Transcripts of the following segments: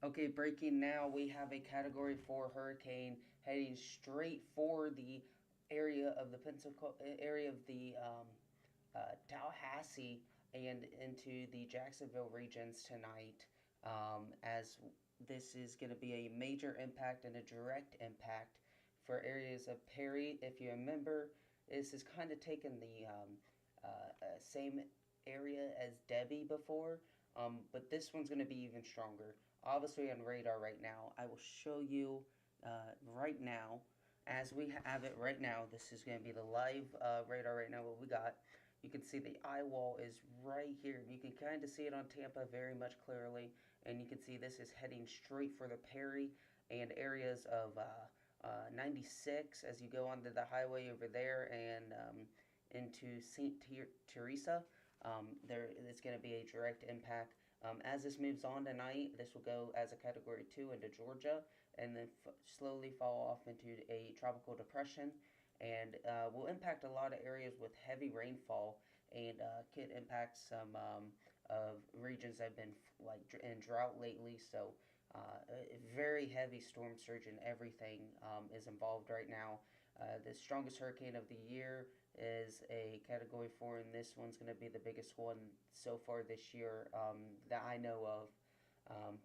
Okay, breaking now. We have a Category 4 hurricane heading straight for the area of the Tallahassee and into the Jacksonville regions tonight. As this is going to be a major impact and a direct impact for areas of Perry. If you remember, this has kind of taken the same area as Debbie before, but this one's going to be even stronger. Obviously, on radar right now, I will show you right now as we have it right now. This is going to be the live radar right now. What we got. You can see the eye wall is right here. You can kind of see it on Tampa very much clearly, and you can see this is heading straight for the Perry and areas of 96 as you go onto the highway over there and into St. Teresa. There is going to be a direct impact. As this moves on tonight, this will go as a Category 2 into Georgia and then slowly fall off into a tropical depression and will impact a lot of areas with heavy rainfall and could impact some of regions that have been like in drought lately. So a very heavy storm surge and everything is involved right now. The strongest hurricane of the year is a Category 4, and this one's going to be the biggest one so far this year that I know of.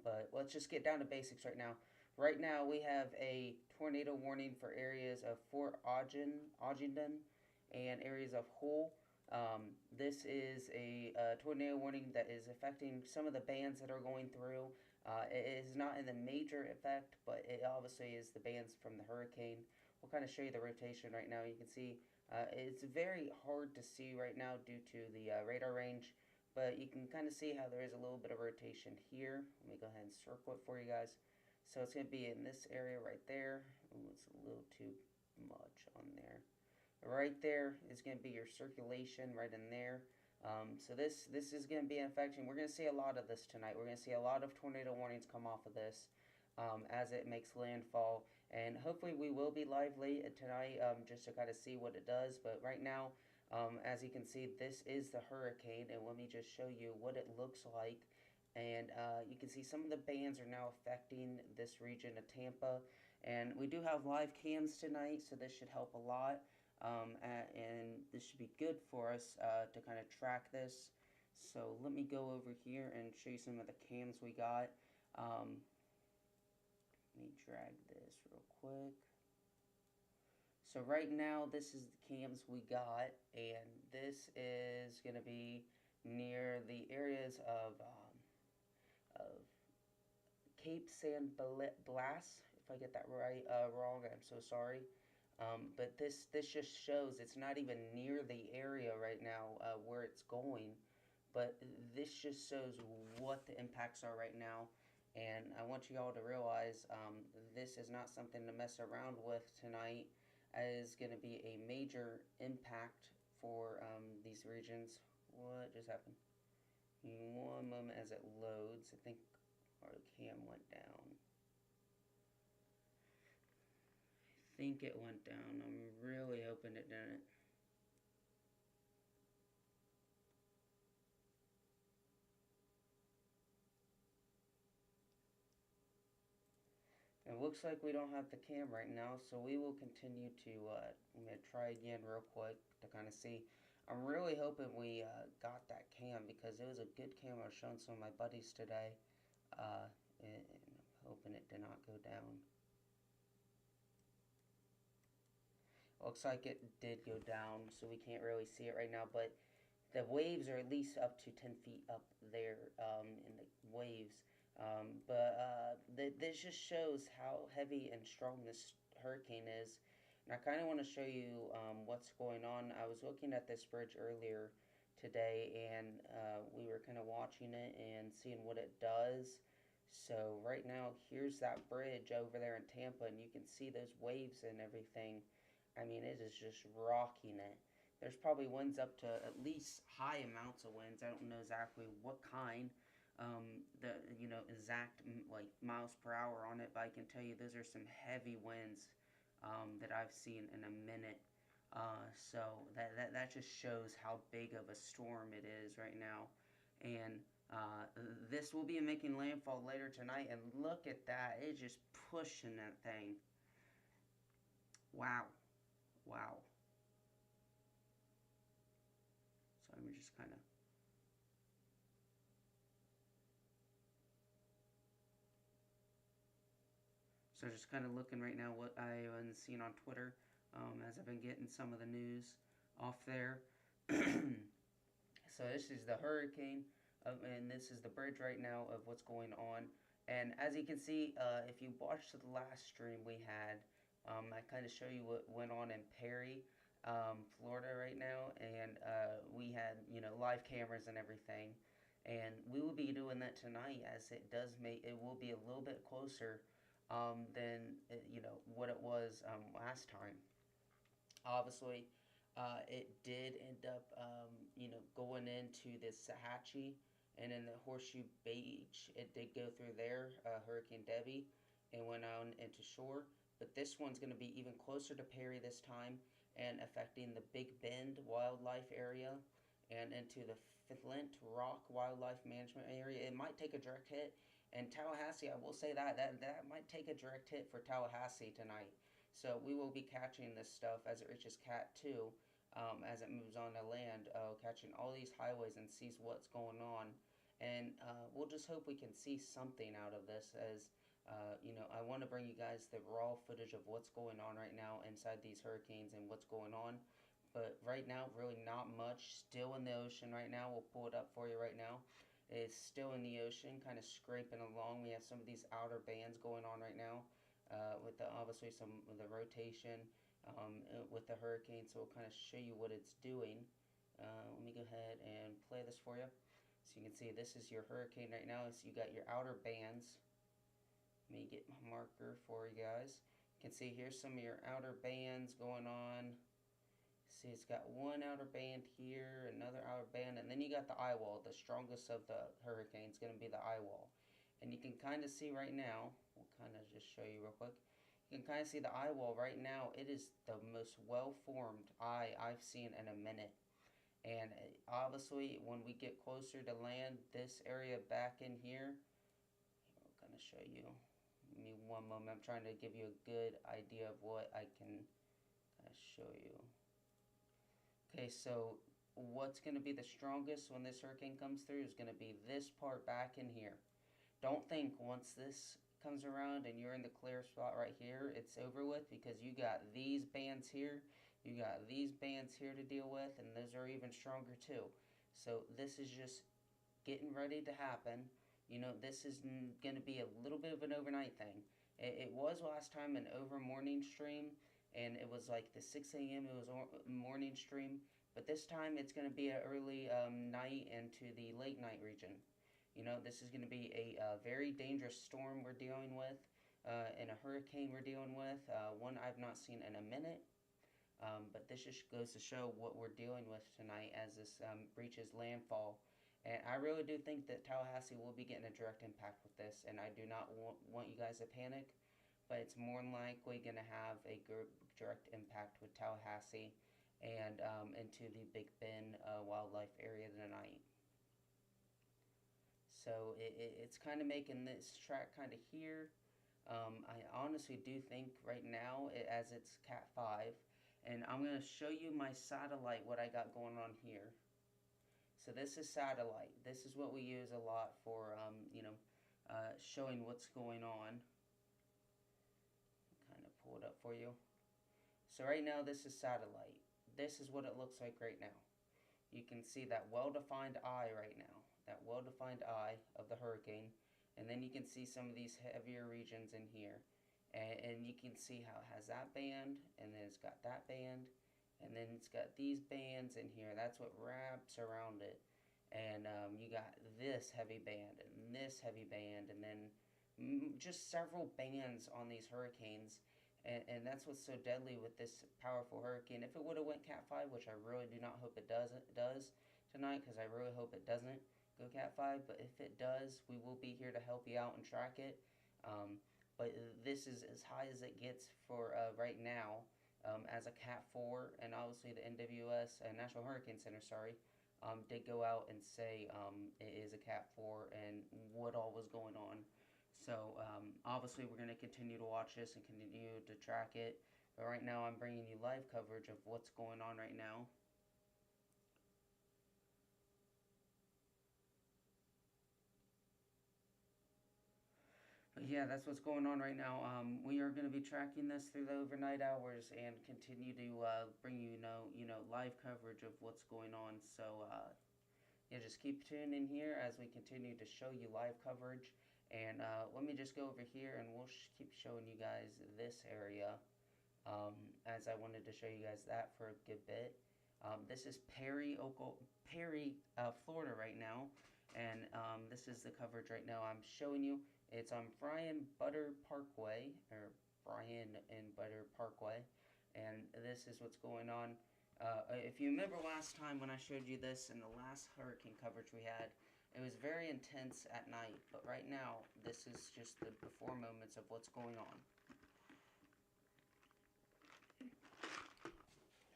But let's just get down to basics right now. Right now, we have a tornado warning for areas of Fort Ogden and areas of Hull. This is a tornado warning that is affecting some of the bands that are going through. It is not in the major effect, but it obviously is the bands from the hurricane. We'll kind of show you the rotation right now. You can see it's very hard to see right now due to the radar range, but you can kind of see how there is a little bit of rotation here. Let me go ahead and circle it for you guys. So it's going to be in this area right there. Ooh, it's a little too much on there. Right there is going to be your circulation right in there. So this is going to be an affection. We're going to see a lot of this tonight. We're going to see a lot of tornado warnings come off of this as it makes landfall. And hopefully we will be live late tonight just to kind of see what it does. But right now, as you can see, this is the hurricane. And let me just show you what it looks like. And you can see some of the bands are now affecting this region of Tampa. And we do have live cams tonight, so this should help a lot. And this should be good for us to kind of track this. So let me go over here and show you some of the cams we got. Let me drag this real quick. So right now, this is the cams we got, and this is going to be near the areas of Cape San Blas, if I get that right, wrong, I'm so sorry. But this just shows it's not even near the area right now where it's going, but this just shows what the impacts are right now. And I want you all to realize this is not something to mess around with tonight. It is going to be a major impact for these regions. What just happened? One moment as it loads. I think our cam went down. I think it went down. I'm really hoping it didn't. It looks like we don't have the cam right now, so we will continue to, I'm going to try again real quick to kind of see. I'm really hoping we got that cam because it was a good cam. I was showing some of my buddies today, and I'm hoping it did not go down. Looks like it did go down, so we can't really see it right now, but the waves are at least up to 10 feet up there in the waves. This just shows how heavy and strong this hurricane is. And I kind of want to show you what's going on. I was looking at this bridge earlier today, and we were kind of watching it and seeing what it does. So right now, here's that bridge over there in Tampa, and you can see those waves and everything. I mean, it is just rocking it. There's probably winds up to at least high amounts of winds. I don't know exactly what kind, the exact like miles per hour on it, but I can tell you those are some heavy winds that I've seen in a minute. So that just shows how big of a storm it is right now, and Uh, this will be making landfall later tonight, and look at that. It's just pushing that thing. Wow. Wow. So I'm just kind of. So just kind of looking right now what I've been seeing on Twitter as I've been getting some of the news off there. So this is the hurricane, and this is the bridge right now of what's going on. And as you can see, if you watched the last stream we had, I kind of show you what went on in Perry, Florida right now, and we had live cameras and everything, and we will be doing that tonight as it does make it will be a little bit closer than what it was last time. Obviously, it did end up, going into the Sahatchee and in the Horseshoe Beach. It did go through there, Hurricane Debbie, and went on into shore. But this one's going to be even closer to Perry this time and affecting the Big Bend wildlife area and into the Flint Rock Wildlife Management area. It might take a direct hit. And Tallahassee, I will say that might take a direct hit for Tallahassee tonight. So we will be catching this stuff as it reaches Cat 2, as it moves on to land, catching all these highways and sees what's going on. And we'll just hope we can see something out of this as, I want to bring you guys the raw footage of what's going on right now inside these hurricanes and what's going on. But right now, really not much. Still in the ocean right now. We'll pull it up for you right now. It's still in the ocean, kind of scraping along. We have some of these outer bands going on right now with obviously some of the rotation with the hurricane. So we'll kind of show you what it's doing. Let me go ahead and play this for you. So you can see this is your hurricane right now. So you got your outer bands. Let me get my marker for you guys. You can see here's some of your outer bands going on. See, it's got one outer band here, another outer band, and then you got the eye wall. The strongest of the hurricane is going to be the eye wall. And you can kind of see right now, we'll kind of just show you real quick. You can kind of see the eye wall right now. It is the most well-formed eye I've seen in a minute. And obviously, when we get closer to land, this area back in here, I'm going to show you. Give me one moment. I'm trying to give you a good idea of what I can kind of show you. Okay, so what's going to be the strongest when this hurricane comes through is going to be this part back in here. Don't think once this comes around and you're in the clear spot right here, it's over with, because you got these bands here, you got these bands here to deal with, and those are even stronger too. So this is just getting ready to happen. This is going to be a little bit of an overnight thing. It was last time an over morning stream, and it was like the 6 a.m. It was morning stream, but this time it's going to be an early night into the late night region. This is going to be a very dangerous storm we're dealing with, and a hurricane we're dealing with, one I've not seen in a minute. But this just goes to show what we're dealing with tonight as this reaches landfall. And I really do think that Tallahassee will be getting a direct impact with this, and I do not want you guys to panic, but it's more than likely going to have a direct impact with Tallahassee and into the Big Bend wildlife area tonight. So it's kind of making this track kind of here. I honestly do think right now, as it's Cat 5, and I'm going to show you my satellite, what I got going on here. So this is satellite. This is what we use a lot for, showing what's going on. Kind of pull it up for you. So right now this is satellite. This is what it looks like right now. You can see that well-defined eye right now. That well-defined eye of the hurricane. And then you can see some of these heavier regions in here. And you can see how it has that band, and then it's got that band, and then it's got these bands in here. That's what wraps around it. And you got this heavy band, and this heavy band, and then just several bands on these hurricanes. And that's what's so deadly with this powerful hurricane. If it would have went Cat 5, which I really do not hope it does tonight, because I really hope it doesn't go Cat 5, but if it does, we will be here to help you out and track it. But this is as high as it gets for right now as a Cat 4, and obviously the NWS, National Hurricane Center, sorry, did go out and say it is a Cat 4 and what all was going on. So obviously we're going to continue to watch this and continue to track it. But right now I'm bringing you live coverage of what's going on right now. But yeah, that's what's going on right now. We are going to be tracking this through the overnight hours and continue to bring you know live coverage of what's going on. So yeah, just keep tuning in here as we continue to show you live coverage. And let me just go over here and we'll keep showing you guys this area as I wanted to show you guys that for a good bit. This is Perry, Florida right now, and this is the coverage right now I'm showing you. It's on Bryan Butter Parkway, or Bryan and Butter Parkway, and this is what's going on. If you remember last time when I showed you this in the last hurricane coverage we had, it was very intense at night, but right now this is just the before moments of what's going on.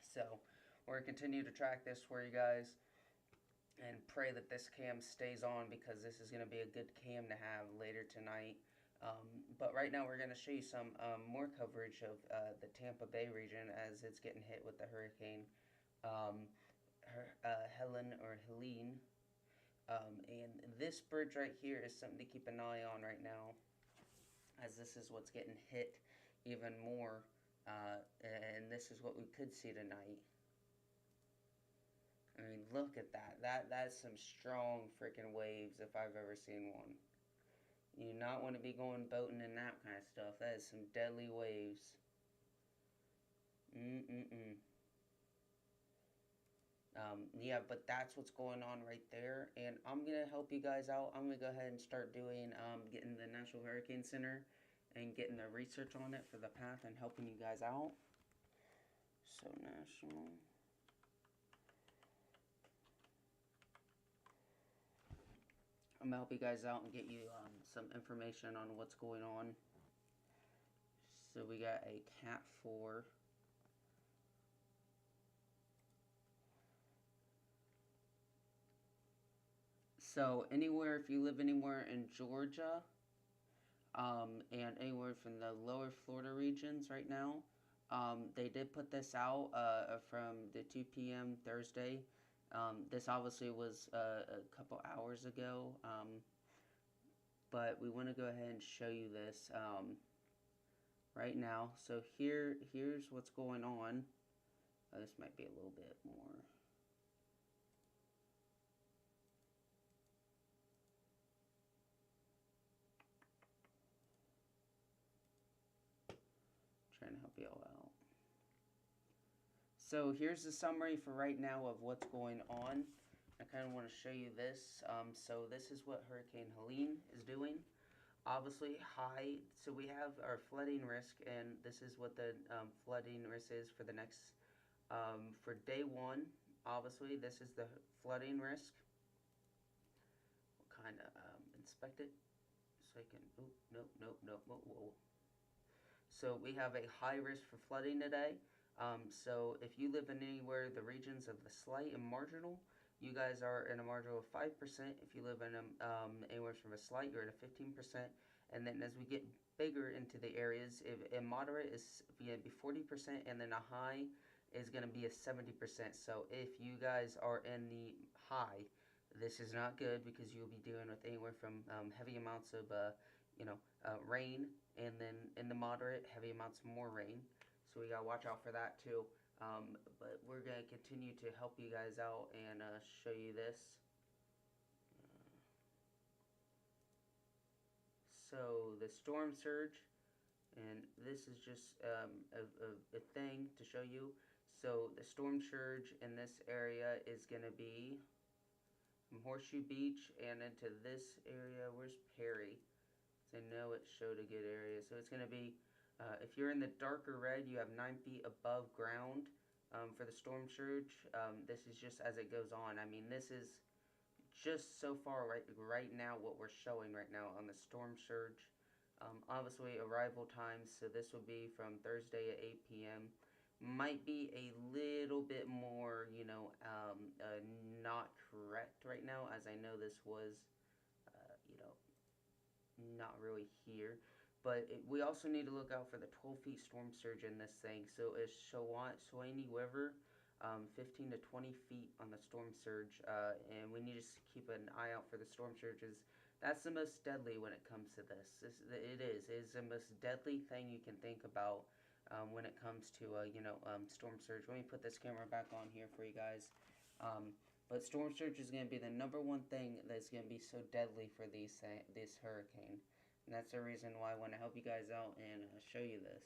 So we're going to continue to track this for you guys and pray that this cam stays on because this is going to be a good cam to have later tonight. But right now we're going to show you some more coverage of the Tampa Bay region as it's getting hit with the hurricane Helene. And this bridge right here is something to keep an eye on right now as this is what's getting hit even more. And this is what we could see tonight. I mean, look at that. That's some strong freaking waves if I've ever seen one. You do not want to be going boating and that kind of stuff. That is some deadly waves. Yeah, but that's what's going on right there. And I'm going to help you guys out. I'm going to go ahead and start doing, getting the National Hurricane Center and getting the research on it for the path and helping you guys out. So, National. I'm going to help you guys out and get you some information on what's going on. So we got a Cat 4. So anywhere, if you live anywhere in Georgia, and anywhere from the lower Florida regions right now, they did put this out from the 2 p.m. Thursday. This obviously was a couple hours ago, but we want to go ahead and show you this right now. So here's what's going on. This might be a little bit more. Trying to help you all out. So here's the summary for right now of what's going on. I kind of want to show you this. So this is what Hurricane Helene is doing. Obviously high, so we have our flooding risk, and this is what the flooding risk is for the next, for day 1. Obviously this is the flooding risk. We'll kind of inspect it so I can, nope, whoa. So we have a high risk for flooding today. So if you live in anywhere the regions of the slight and marginal, you guys are in a marginal of 5%. If you live in anywhere from a slight, you're at a 15%. And then as we get bigger into the areas, if a moderate is going to be 40%, and then a high is going to be a 70%. So if you guys are in the high, this is not good because you'll be dealing with anywhere from heavy amounts of rain, and then in the moderate, heavy amounts of more rain. So we gotta watch out for that too. But we're gonna continue to help you guys out and show you this. So the storm surge, and this is just a thing to show you. So the storm surge in this area is gonna be from Horseshoe Beach and into this area. Where's Perry? I know it showed a good area. So it's going to be, if you're in the darker red, you have 9 feet above ground for the storm surge. This is just as it goes on. I mean, this is just so far right now what we're showing right now on the storm surge. Obviously, arrival times, so this will be from Thursday at 8 p.m. might be a little bit more, not correct right now, as I know this was, not really here. But we also need to look out for the 12 feet storm surge in this thing. So it's Swanee River, 15 to 20 feet on the storm surge, and we need to keep an eye out for the storm surges. That's the most deadly when it comes to this. It is. It is the most deadly thing you can think about when it comes to storm surge. Let me put this camera back on here for you guys. But storm surge is going to be the number one thing that's going to be so deadly for this hurricane. And that's the reason why I want to help you guys out and show you this.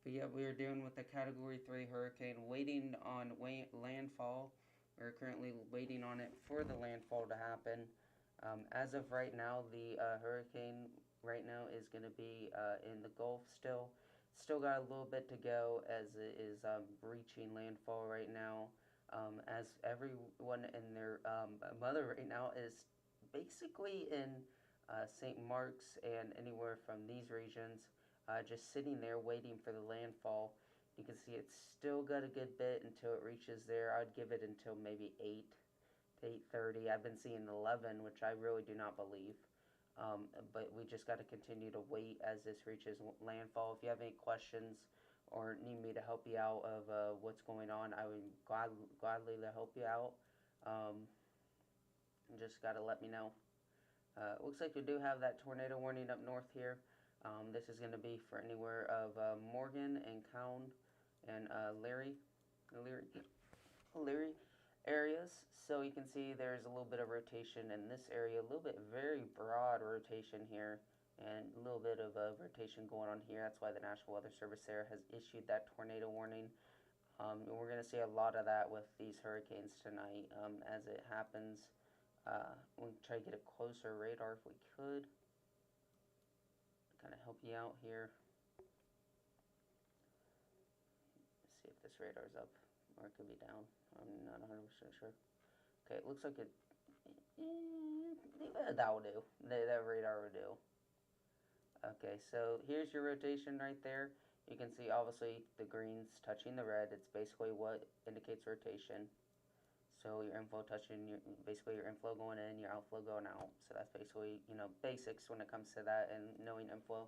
But yeah, we are dealing with a Category 3 hurricane waiting on landfall. We're currently waiting on it for the landfall to happen. As of right now, the hurricane right now is going to be in the Gulf still. Still got a little bit to go as it is reaching landfall right now. As everyone and their mother right now is basically in St. Mark's and anywhere from these regions, just sitting there waiting for the landfall. You can see it's still got a good bit until it reaches there. I'd give it until maybe 8 to 8:30. I've been seeing 11, which I really do not believe. But we just got to continue to wait as this reaches landfall. If you have any questions or need me to help you out of what's going on, I would gladly to help you out. Um, just got to let me know. Looks like we do have that tornado warning up north here. This is going to be for anywhere of Morgan and Cowan and Leary areas. So you can see there's a little bit of rotation in this area, a little bit very broad rotation here, and a little bit of a rotation going on here. That's why the National Weather Service there has issued that tornado warning. And we're going to see a lot of that with these hurricanes tonight as it happens. We'll try to get a closer radar if we could. Kind of help you out here. Let's see if this radar's up, or it could be down. I'm not 100% sure. Okay, it looks like it. That will do. That radar will do. Okay, so here's your rotation right there. You can see obviously the green's touching the red. It's basically what indicates rotation. So your inflow touching basically your inflow going in, your outflow going out. So that's basically basics when it comes to that and knowing inflow.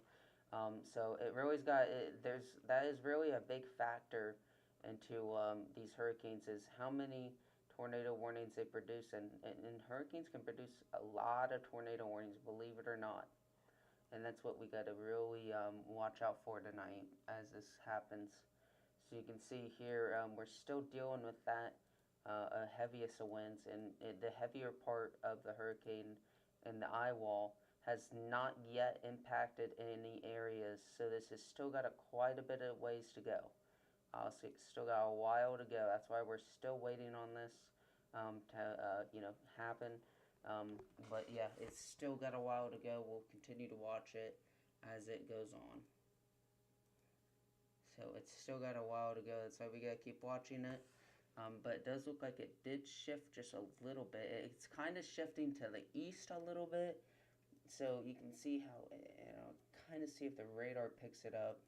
So it really's got that is really a big factor into these hurricanes is how many tornado warnings they produce, and hurricanes can produce a lot of tornado warnings, believe it or not. And that's what we got to really watch out for tonight as this happens. So you can see here we're still dealing with that heaviest of winds, and the heavier part of the hurricane in the eye wall has not yet impacted any areas. So this has still got quite a bit of ways to go. So it's still got a while to go. That's why we're still waiting on this to happen. But yeah, it's still got a while to go. We'll continue to watch it as it goes on. So it's still got a while to go. That's why we gotta keep watching it. But it does look like it did shift just a little bit. It's kind of shifting to the east a little bit. So you can see how, kind of see if the radar picks it up.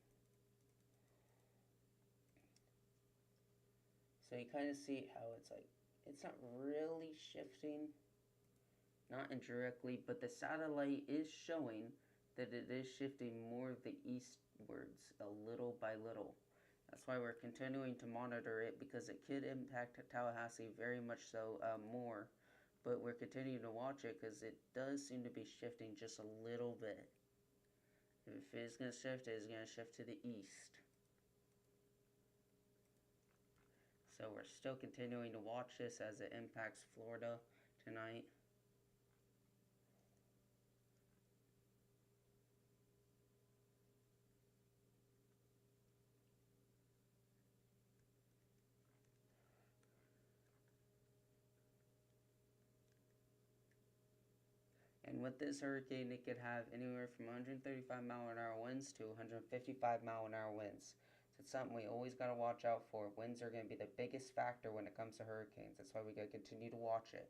So you kind of see how it's like, it's not really shifting, not indirectly, but the satellite is showing that it is shifting more of the eastwards, a little by little. That's why we're continuing to monitor it, because it could impact Tallahassee very much so more. But we're continuing to watch it because it does seem to be shifting just a little bit. If it is going to shift, it is going to shift to the east. So we're still continuing to watch this as it impacts Florida tonight. And with this hurricane, it could have anywhere from 135-mile-an-hour winds to 155-mile-an-hour winds. So it's something we always got to watch out for. Winds are going to be the biggest factor when it comes to hurricanes. That's why we got to continue to watch it.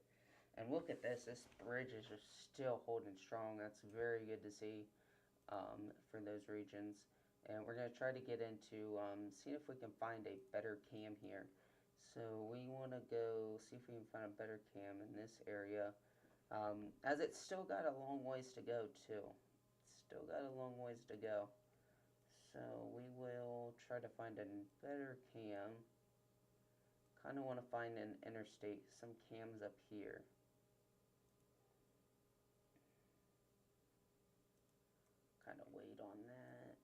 And look at this. This bridge is just still holding strong. That's very good to see for those regions. And we're going to try to get into see if we can find a better cam here. So we want to go see if we can find a better cam in this area. As it's still got a long ways to go too. It's still got a long ways to go. So we will try to find a better cam. Kind of want to find an interstate, some cams up here. Kind of wait on that.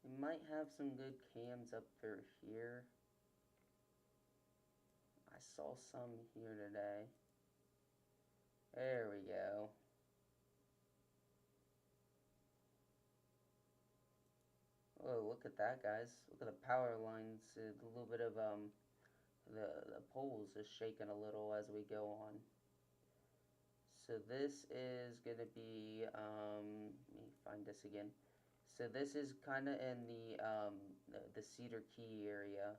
We might have some good cams up through here. I saw some here today. There we go. Oh, look at that, guys. Look at the power lines. A little bit of the poles is shaking a little as we go on. So this is going to be, let me find this again. So this is kind of in the Cedar Key area.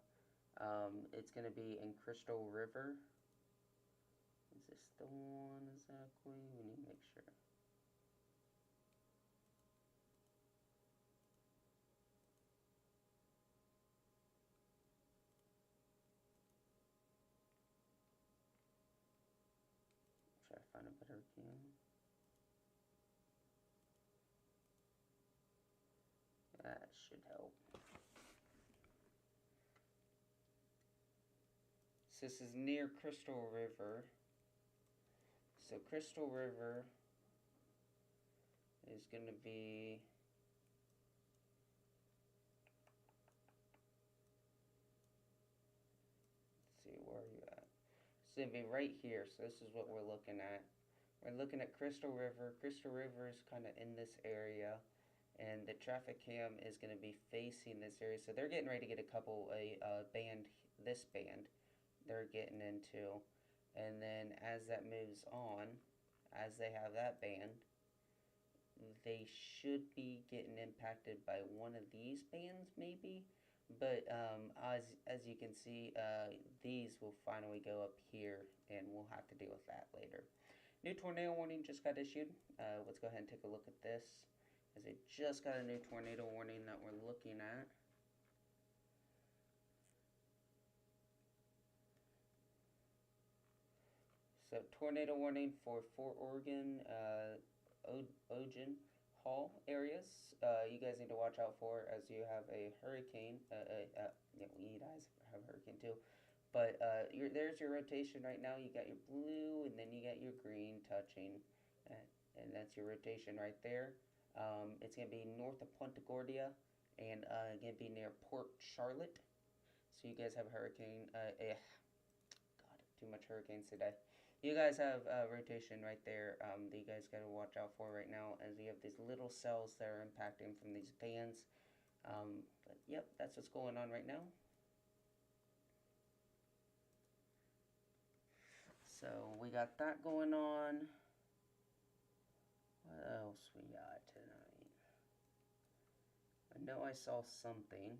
It's going to be in Crystal River. Is this the one exactly? We need to make sure. Try to find a better cam. That should help. So this is near Crystal River. So Crystal River is going to be, let's see, where are you at? It's going to be right here. So this is what we're looking at. We're looking at Crystal River. Crystal River is kind of in this area, and the traffic cam is going to be facing this area. So they're getting ready to get a couple, this band they're getting into. And then as that moves on, as they have that band, they should be getting impacted by one of these bands maybe. But as you can see, these will finally go up here, and we'll have to deal with that later. New tornado warning just got issued. Let's go ahead and take a look at this, as it just got a new tornado warning that we're looking at. So tornado warning for Fort Oregon, Ogen Hall areas. You guys need to watch out for, as you have a hurricane. Yeah, we guys have a hurricane too. But there's your rotation right now. You got your blue, and then you got your green touching, and that's your rotation right there. It's gonna be north of Punta Gorda, and gonna be near Port Charlotte. So you guys have a hurricane. God, too much hurricanes today. You guys have rotation right there that you guys got to watch out for right now, as you have these little cells that are impacting from these bands. But yep, that's what's going on right now. So we got that going on. What else we got tonight? I know I saw something.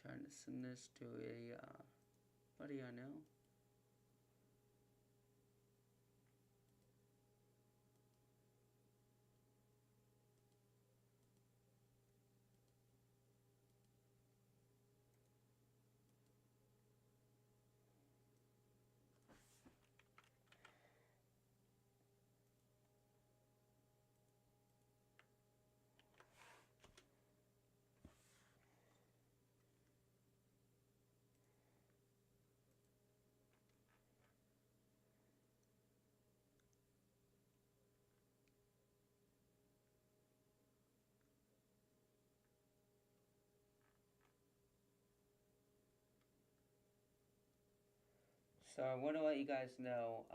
Trying to send this to a buddy I know. So I want to let you guys know,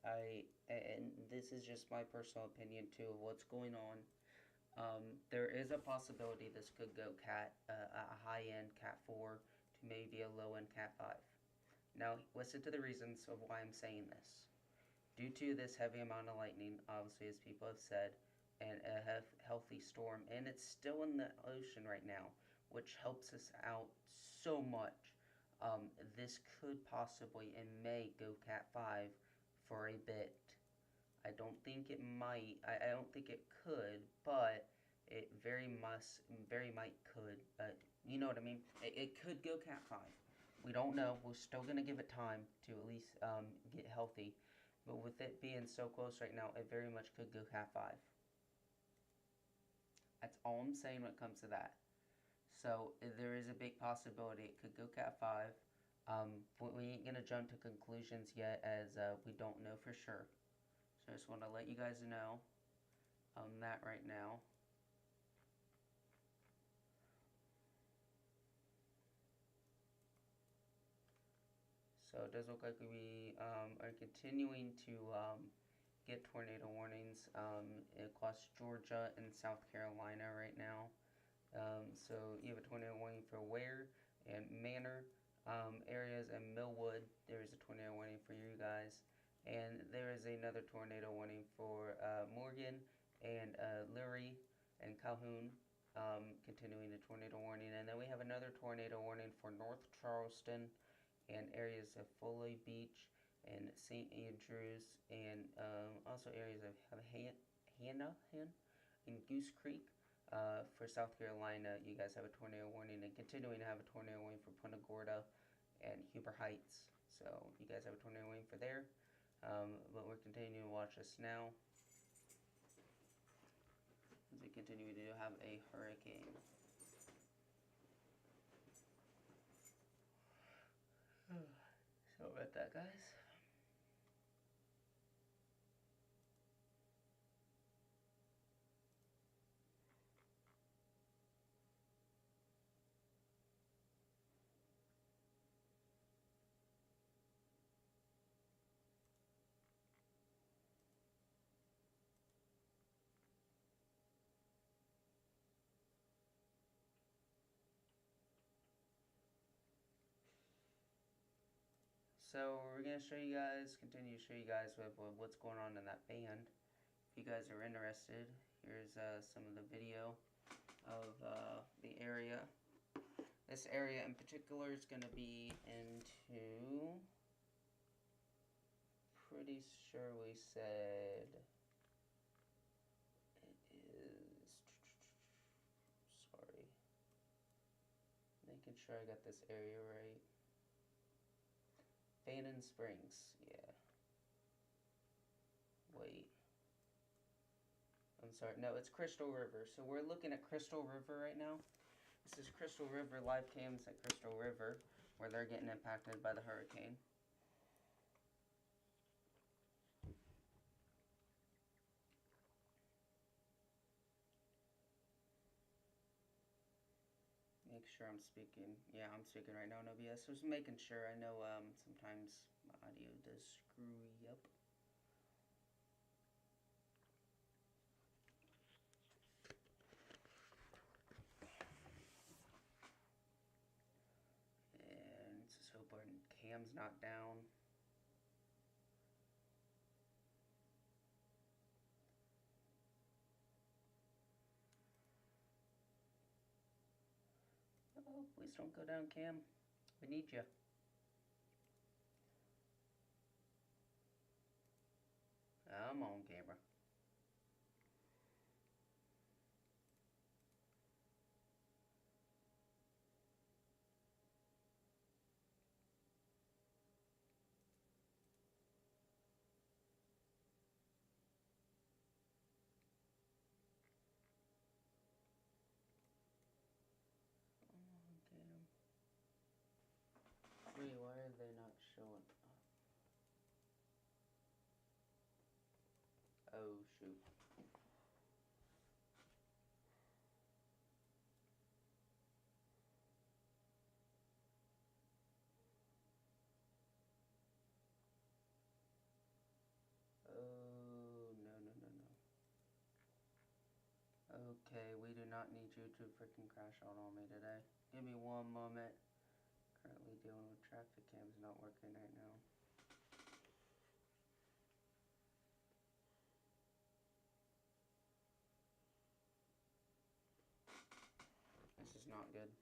and this is just my personal opinion too of what's going on. There is a possibility this could go a high end Cat 4 to maybe a low end Cat 5. Now, listen to the reasons of why I'm saying this. Due to this heavy amount of lightning, obviously, as people have said, and a healthy storm, and it's still in the ocean right now, which helps us out so much. This could possibly and may go Cat 5 for a bit. I don't think it might. I don't think it could, but it very might could. You know what I mean? It could go Cat 5. We don't know. We're still gonna give it time to at least get healthy. But with it being so close right now, it very much could go Cat 5. That's all I'm saying when it comes to that. So there is a big possibility it could go Cat 5. We ain't gonna jump to conclusions yet, as we don't know for sure. So I just want to let you guys know that right now. So it does look like we are continuing to get tornado warnings across Georgia and South Carolina right now. So you have a tornado warning for Ware and Manor areas, and Millwood. There is a tornado warning for you guys. And there is another tornado warning for Morgan and Lurie and Calhoun, continuing the tornado warning. And then we have another tornado warning for North Charleston and areas of Foley Beach and St. Andrews, and also areas of Hannah and Goose Creek. For South Carolina, you guys have a tornado warning, and continuing to have a tornado warning for Punta Gorda and Huber Heights. So you guys have a tornado warning for there. But we're continuing to watch this now as we continue to have a hurricane. So about that, guys. So we're gonna show you guys, continue to show you guys what's going on in that band. If you guys are interested, here's some of the video of the area. This area in particular is gonna be into, pretty sure we said it is, sorry, making sure I got this area right. Fannin Springs, yeah. Wait. I'm sorry, no, it's Crystal River. So we're looking at Crystal River right now. This is Crystal River, live cams at Crystal River, where they're getting impacted by the hurricane. Make sure I'm speaking. Yeah, I'm speaking right now, no BS. Just making sure. I know sometimes my audio does screw up. And just hope our cam's not down. Oh, please don't go down, Cam. We need you. I'm on camera. Wait, why are they not showing up? Oh, shoot. Okay, we do not need you to freaking crash out on me today. Give me one moment. Currently dealing with traffic cams not working right now. This is not good.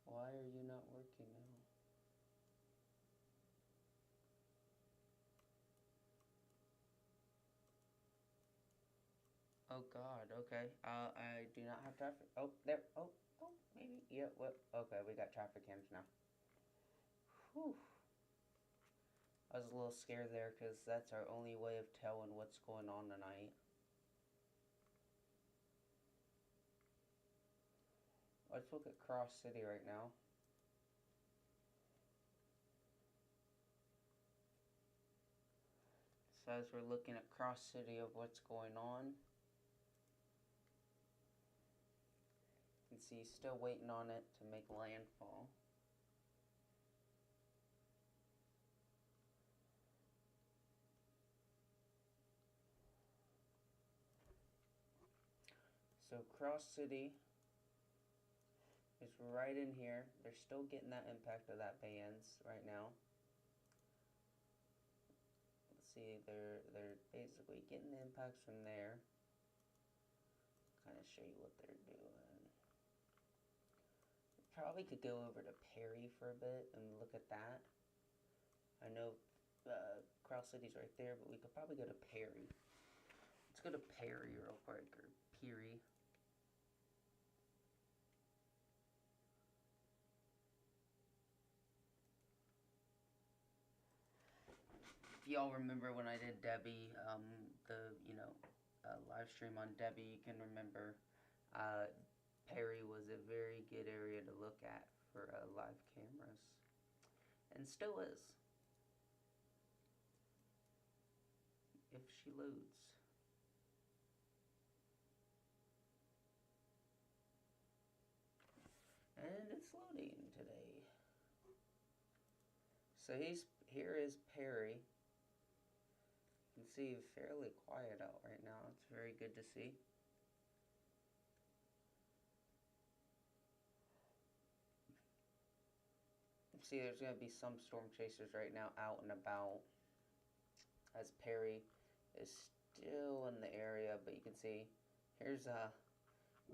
Why are you not working now? Oh God, okay. I do not have traffic. Oh, there. Oh, maybe. Yeah, what? Okay, we got traffic cams now. Whew. I was a little scared there because that's our only way of telling what's going on tonight. Let's look at Cross City right now. So as we're looking at Cross City of what's going on, you can see still waiting on it to make landfall. So Cross City is right in here. They're still getting that impact of that bands right now. Let's see, they're basically getting the impacts from there. Kind of show you what they're doing. Probably could go over to Perry for a bit and look at that. I know Cross City's right there, but we could probably go to Perry. Let's go to Perry real quick, or Peary. If y'all remember when I did Debbie, live stream on Debbie, you can remember Perry was a very good area to look at for live cameras, and still is, if she loads. And it's loading today. So here is Perry. You can see fairly quiet out right now. It's very good to see. See, there's going to be some storm chasers right now out and about, as Perry is still in the area, but you can see here's a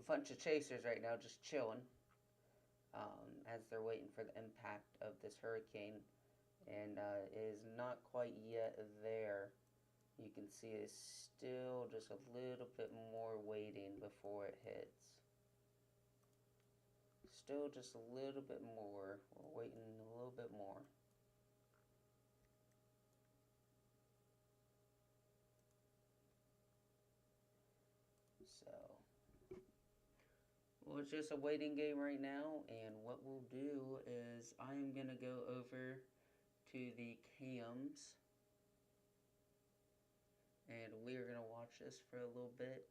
bunch of chasers right now just chilling as they're waiting for the impact of this hurricane, and it is not quite yet there. You can see it's still just a little bit more waiting before it hits. Still just a little bit more. We're waiting a little bit more. So, well, it's just a waiting game right now, and what we'll do is I'm going to go over to the cams, and we are going to watch this for a little bit.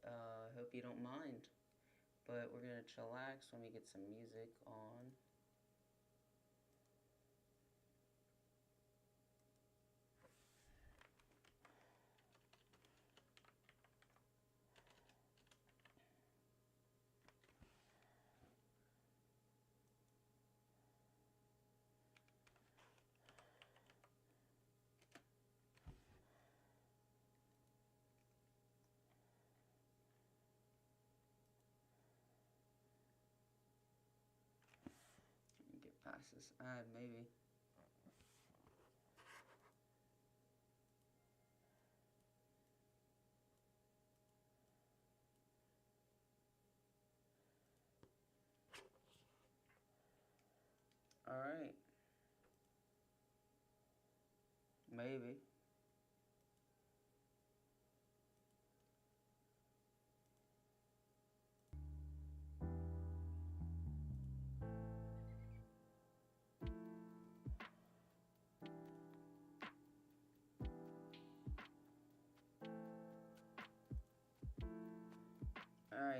Hope you don't mind, but we're going to chillax. Let me get some music on. Get past this ad, maybe. Alright. Maybe.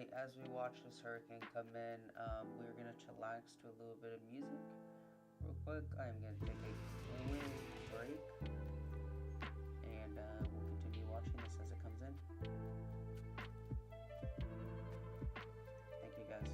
tonight, as we watch this hurricane come in, we're gonna chillax to a little bit of music. Real quick, I'm gonna take a quick break, and we'll continue watching this as it comes in. Thank you guys.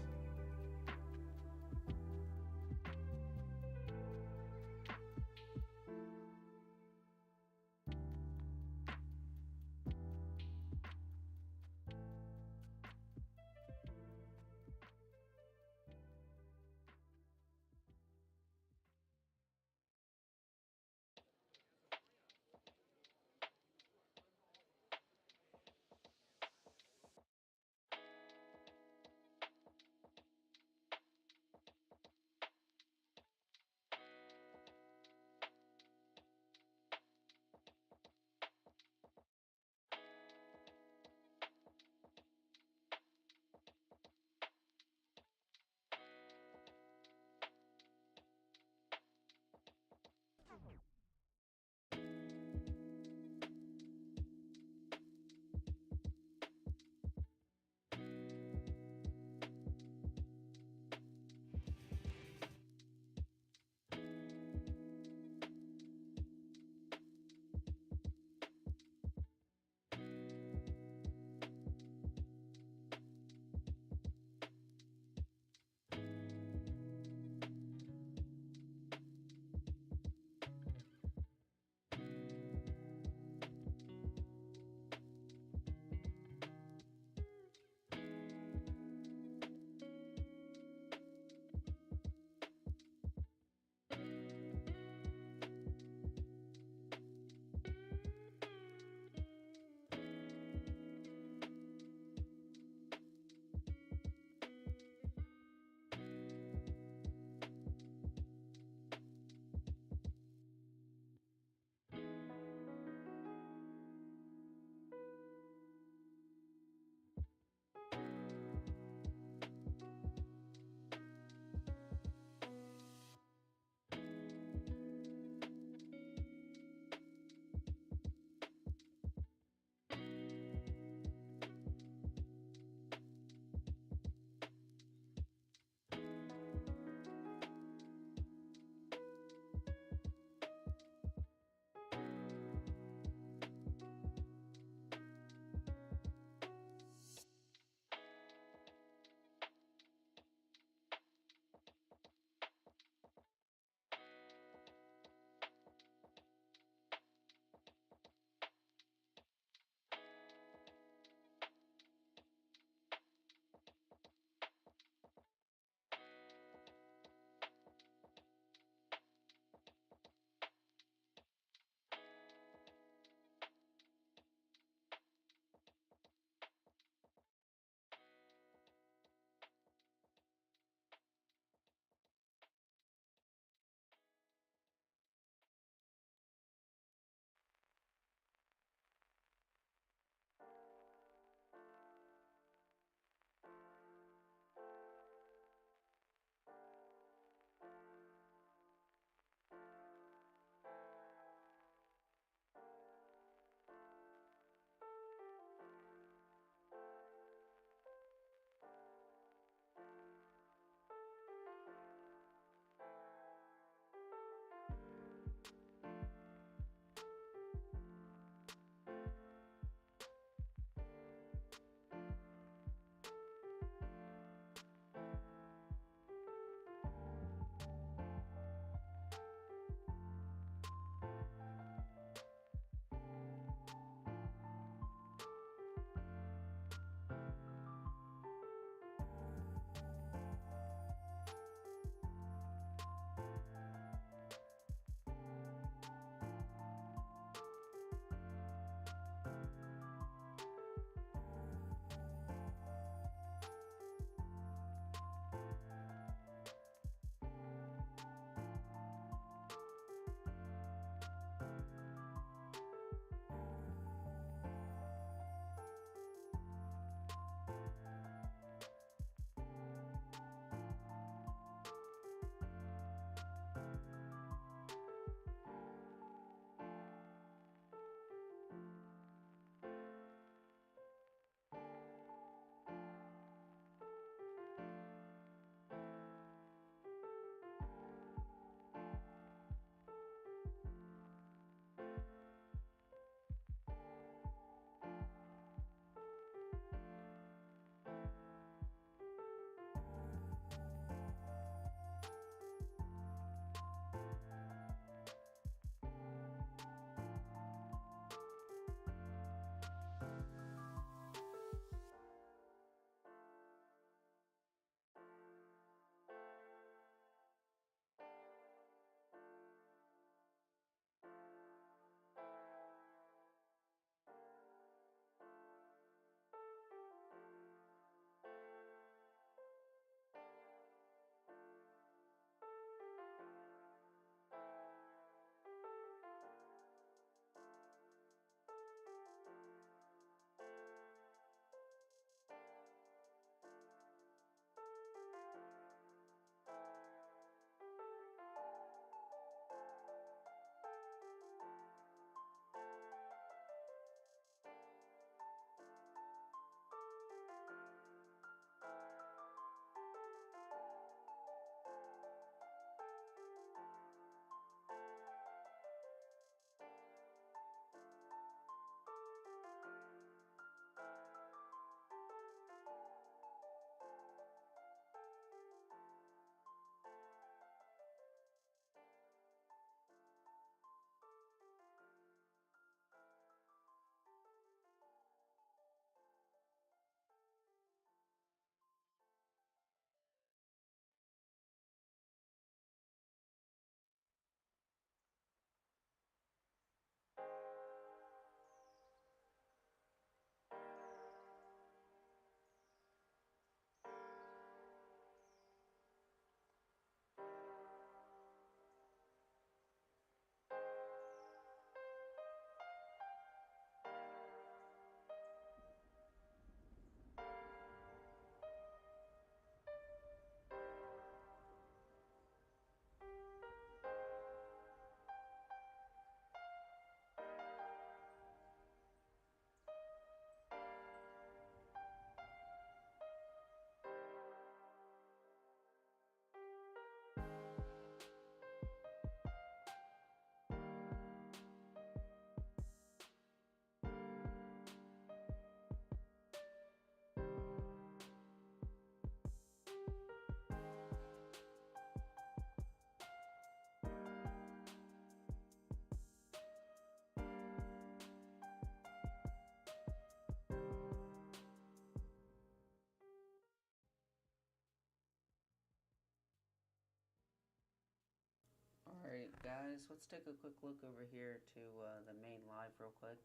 Guys, let's take a quick look over here to the main live real quick.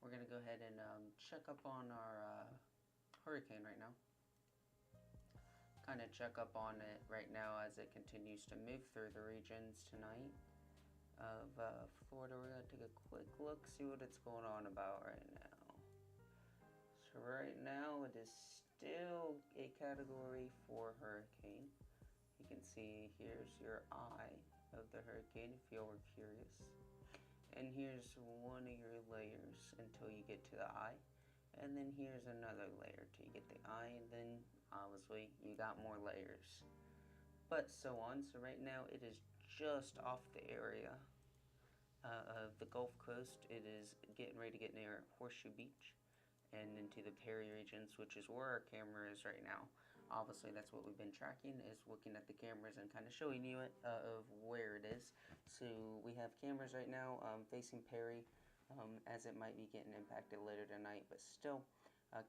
We're going to go ahead and check up on our hurricane right now. Kind of check up on it right now as it continues to move through the regions tonight of Florida. We're going to take a quick look, see what it's going on about right now. So right now it is still a Category 4 hurricane. You can see here's your eye of the hurricane if you were curious. And here's one of your layers until you get to the eye. And then here's another layer till you get the eye, and then obviously you got more layers. But so on. So right now it is just off the area of the Gulf Coast. It is getting ready to get near Horseshoe Beach and into the Perry regions, which is where our camera is right now. Obviously, that's what we've been tracking, is looking at the cameras and kind of showing you it of where it is. So we have cameras right now facing Perry, as it might be getting impacted later tonight, but still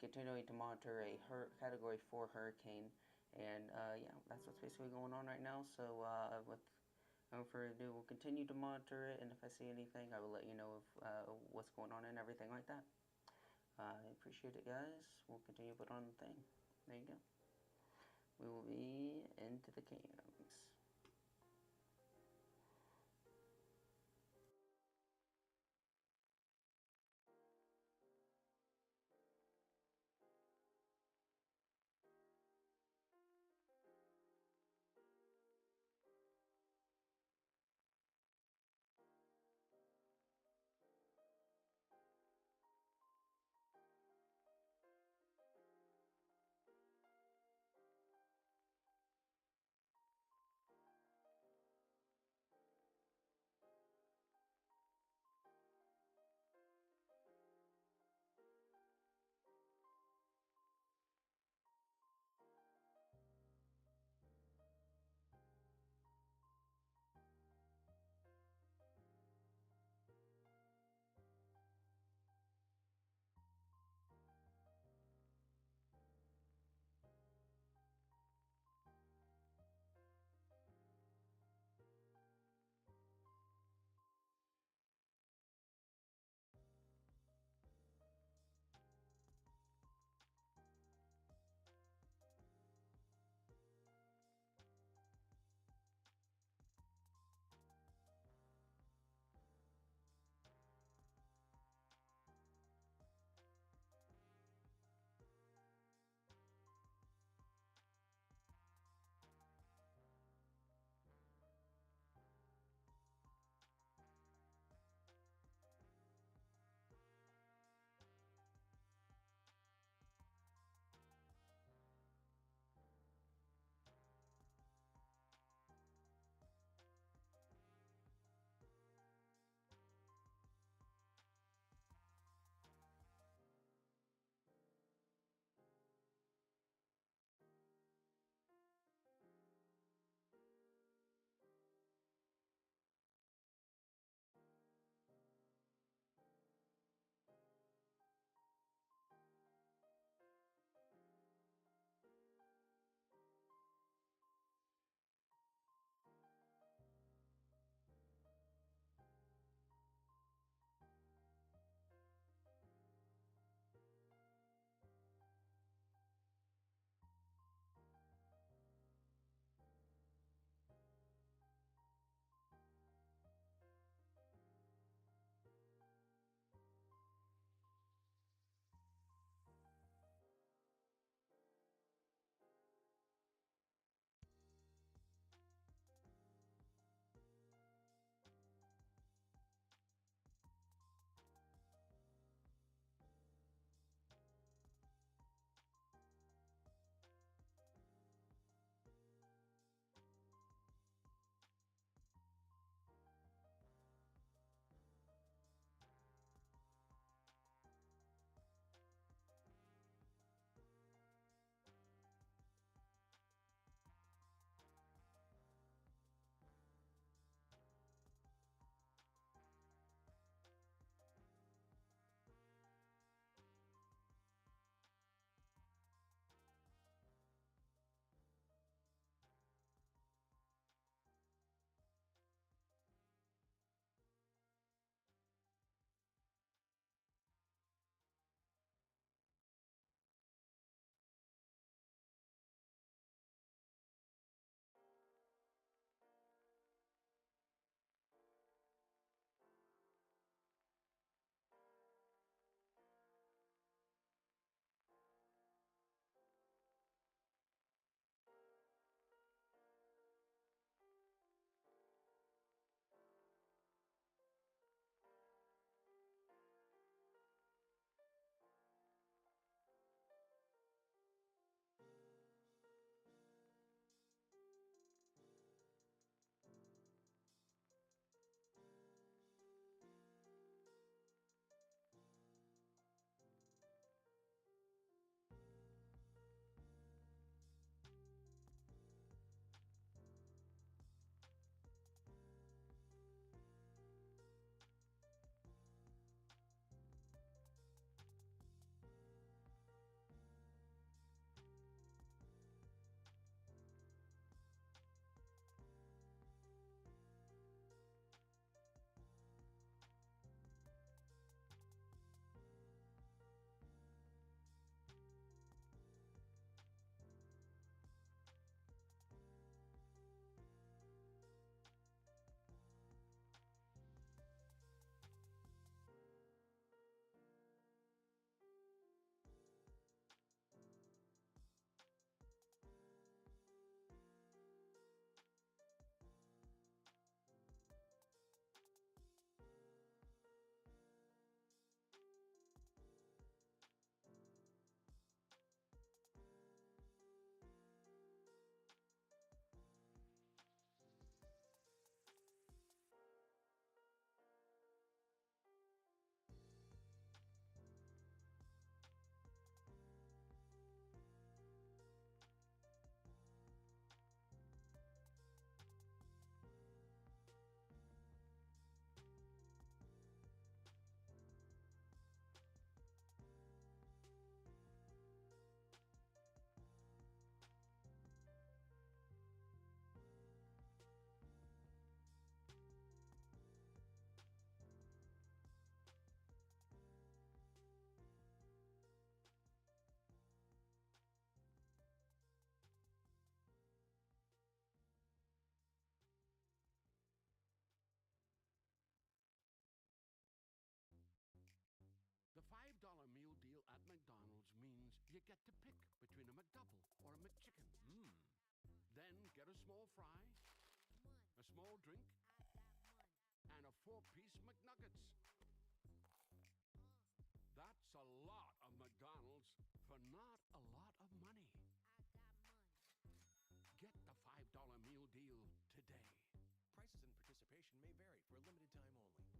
continuing to monitor a Category 4 hurricane. And yeah, that's what's basically going on right now. So with no further ado, we'll continue to monitor it, and if I see anything, I will let you know of what's going on and everything like that. I appreciate it, guys. We'll continue to put on the thing. There you go. We will be into the cams. You get to pick between a McDouble or a McChicken. Then get a small fry, a small drink, and a 4-piece McNuggets. That's a lot of McDonald's for not a lot of money. Get the $5 meal deal today. Prices and participation may vary for a limited time only.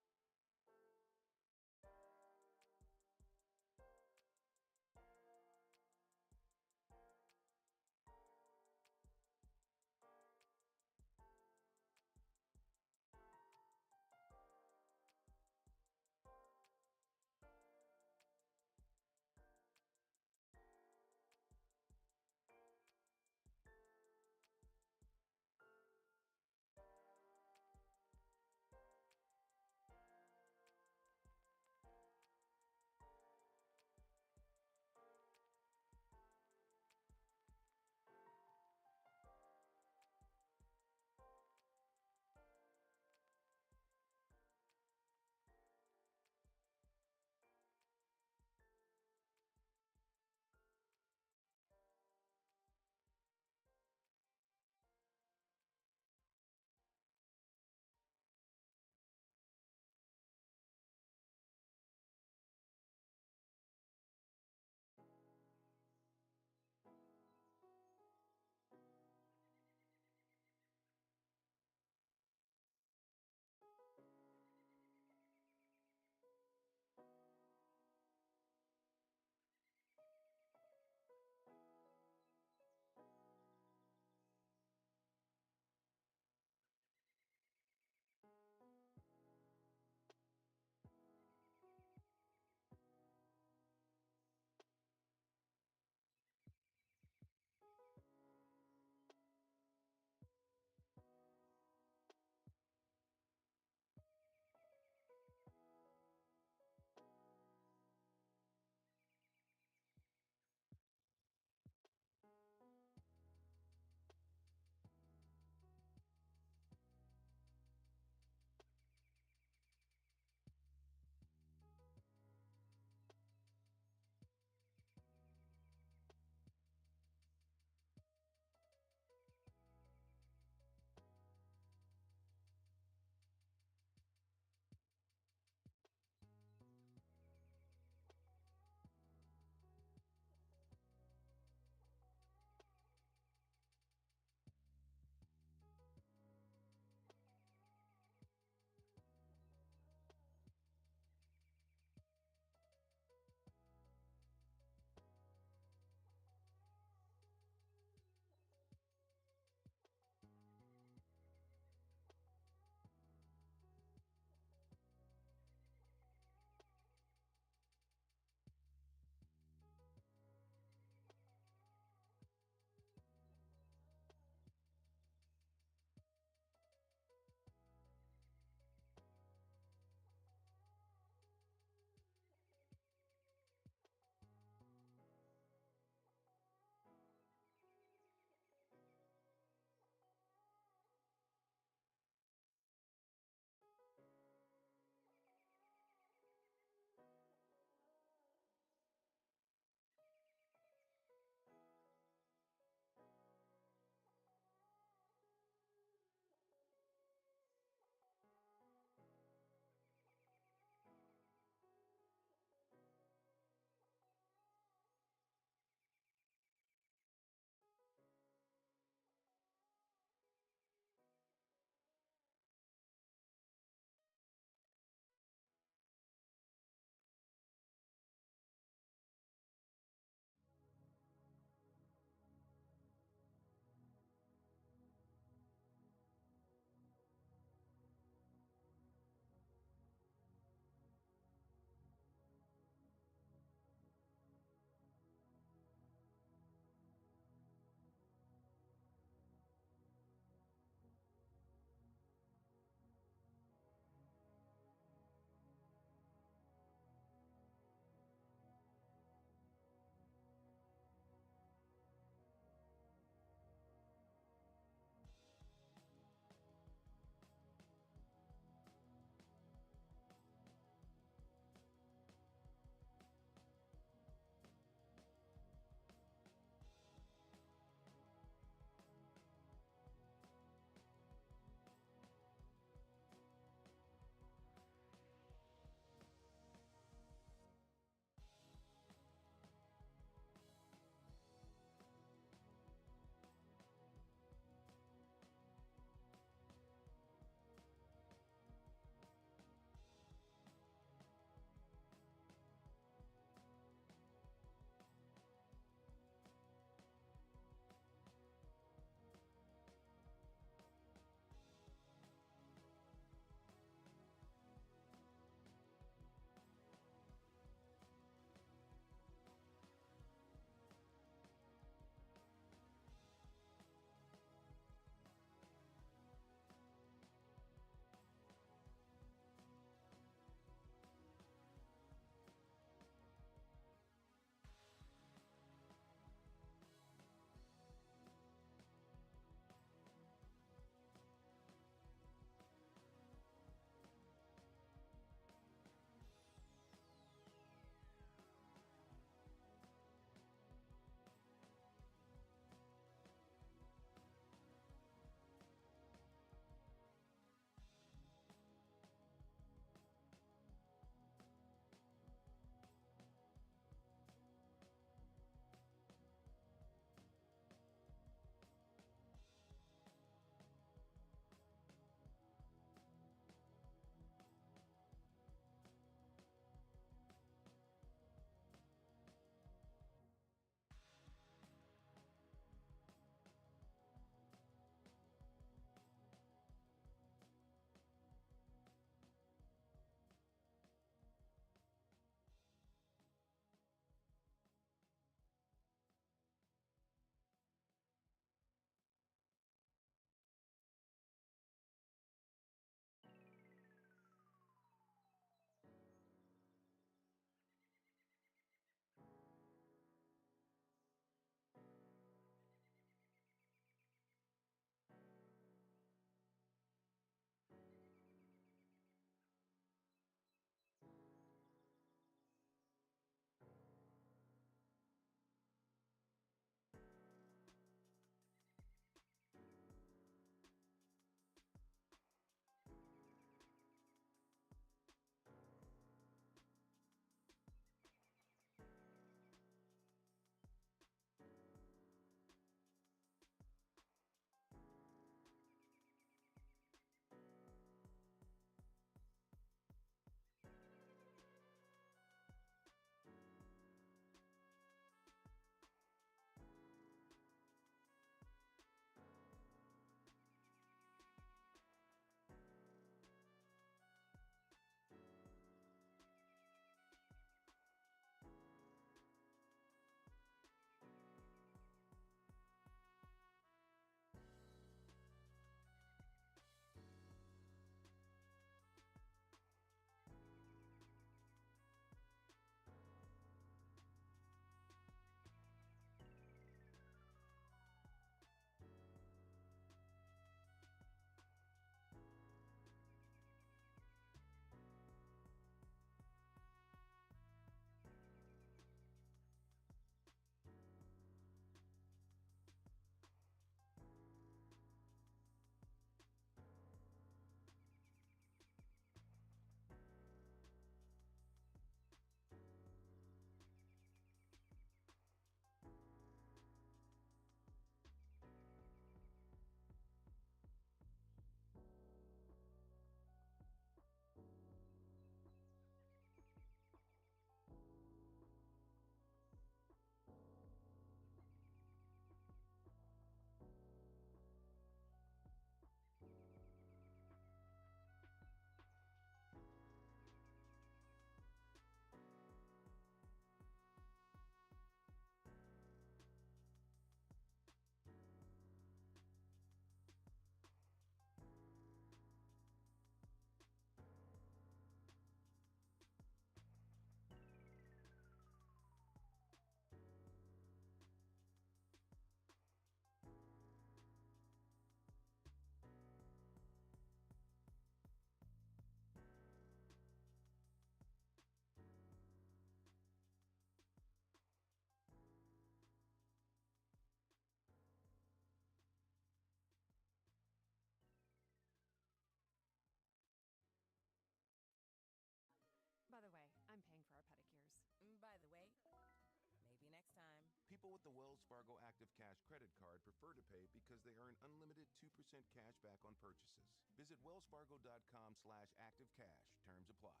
People with the Wells Fargo Active Cash credit card prefer to pay because they earn unlimited 2% cash back on purchases. Visit wellsfargo.com/activecash. Terms apply.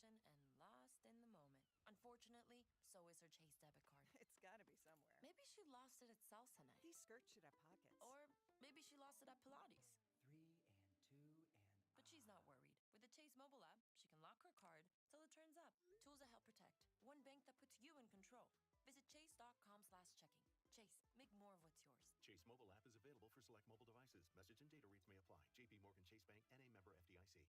destination and lost in the moment. Unfortunately, so is her Chase debit card. It's gotta be somewhere. Maybe she lost it at salsa night. These skirts should have pockets. Or maybe she lost it at Pilates. 3 and 2 and But she's not worried. With the Chase mobile app, she can lock her card till it turns up. Tools that help protect. One bank that puts you in control. Visit chase.com/checking. Chase, make more of what's yours. Chase mobile app is available for select mobile devices. Message and data rates may apply. JP Morgan Chase Bank, N.A. member FDIC.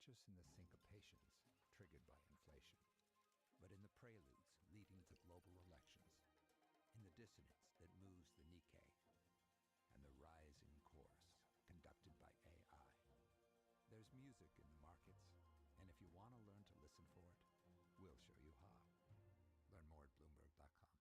just in the syncopations triggered by inflation, but in the preludes leading to global elections, in the dissonance that moves the Nikkei, and the rising chorus conducted by AI. There's music in the markets, and if you want to learn to listen for it, we'll show you how. Learn more at Bloomberg.com.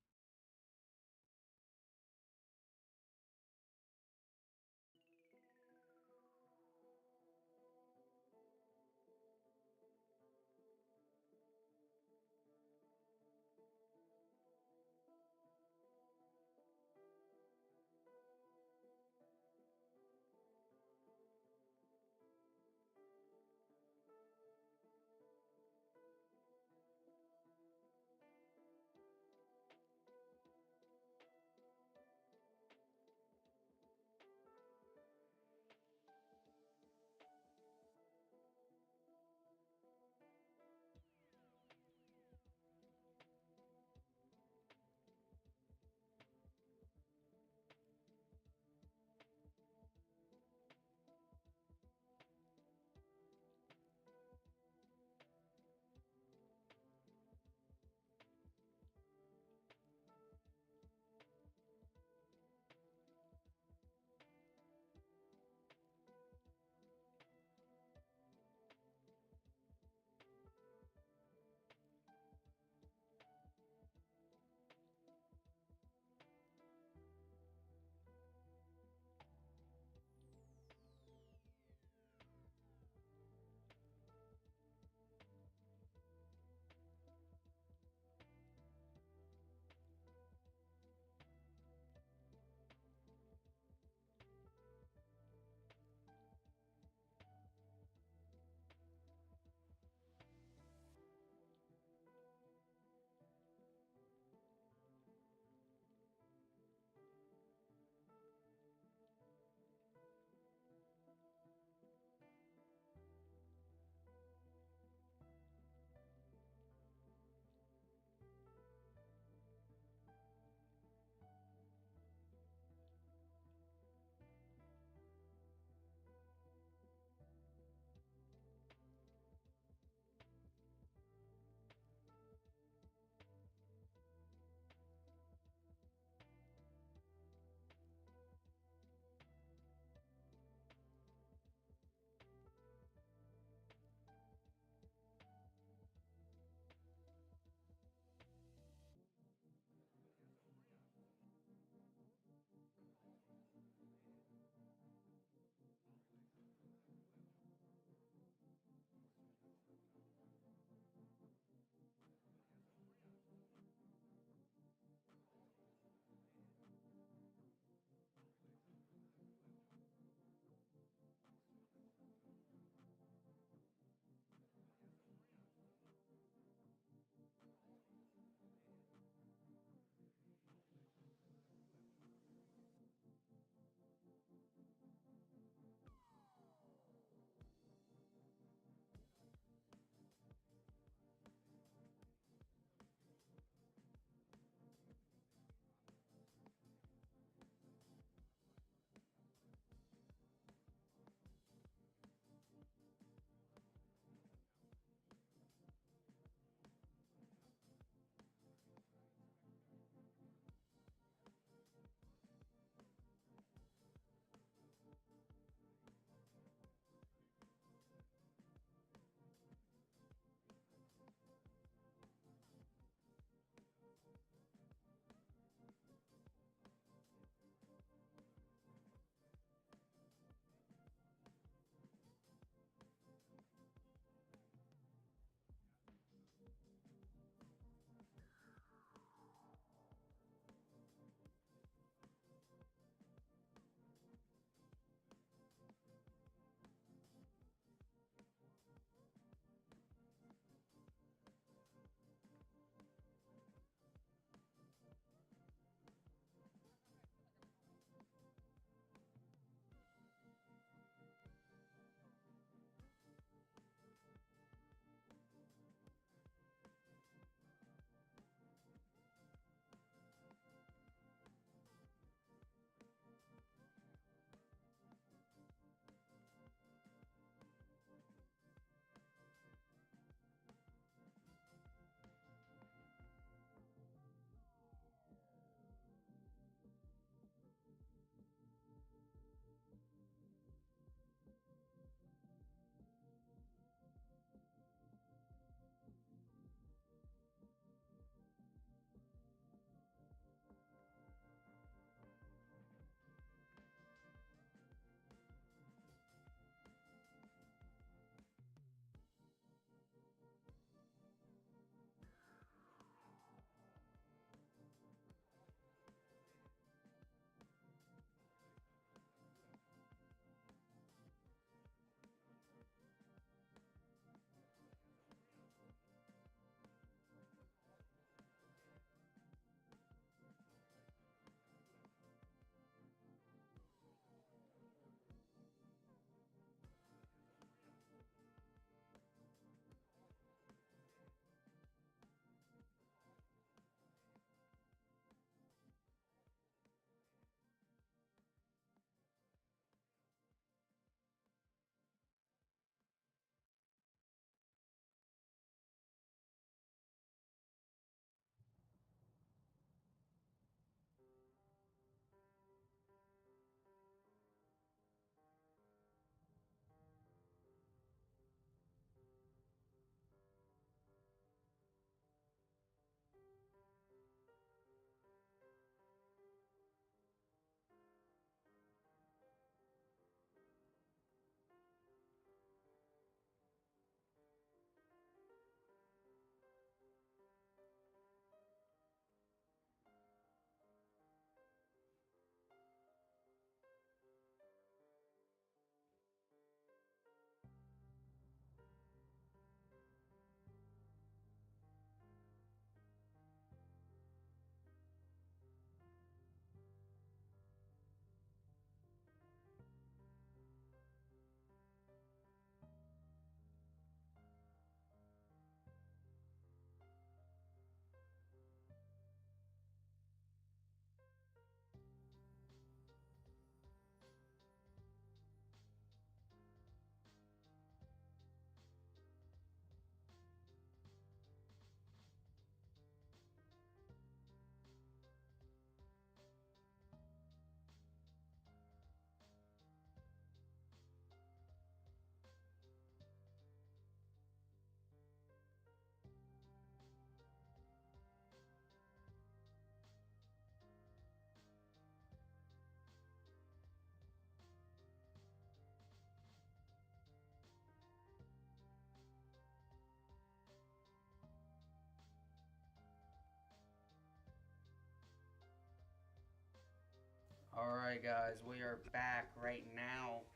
Alright, guys, we are back right now.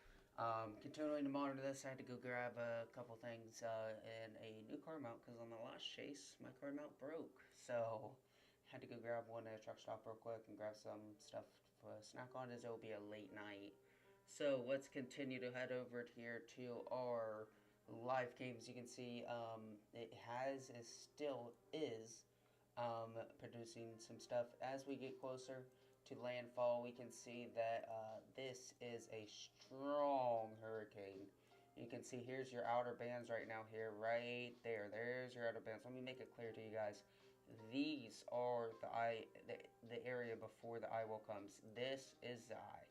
Continuing to monitor this, I had to go grab a couple things and a new car mount because on the last chase, my car mount broke. So, had to go grab one at a truck stop real quick and grab some stuff to snack on as it will be a late night. So, let's continue to head over here to our live games. You can see it still is producing some stuff as we get closer to landfall. We can see that this is a strong hurricane. You can see here's your outer bands right now here, right there. There's your outer bands. Let me make it clear to you guys. These are the area before the eye wall comes. This is the eye.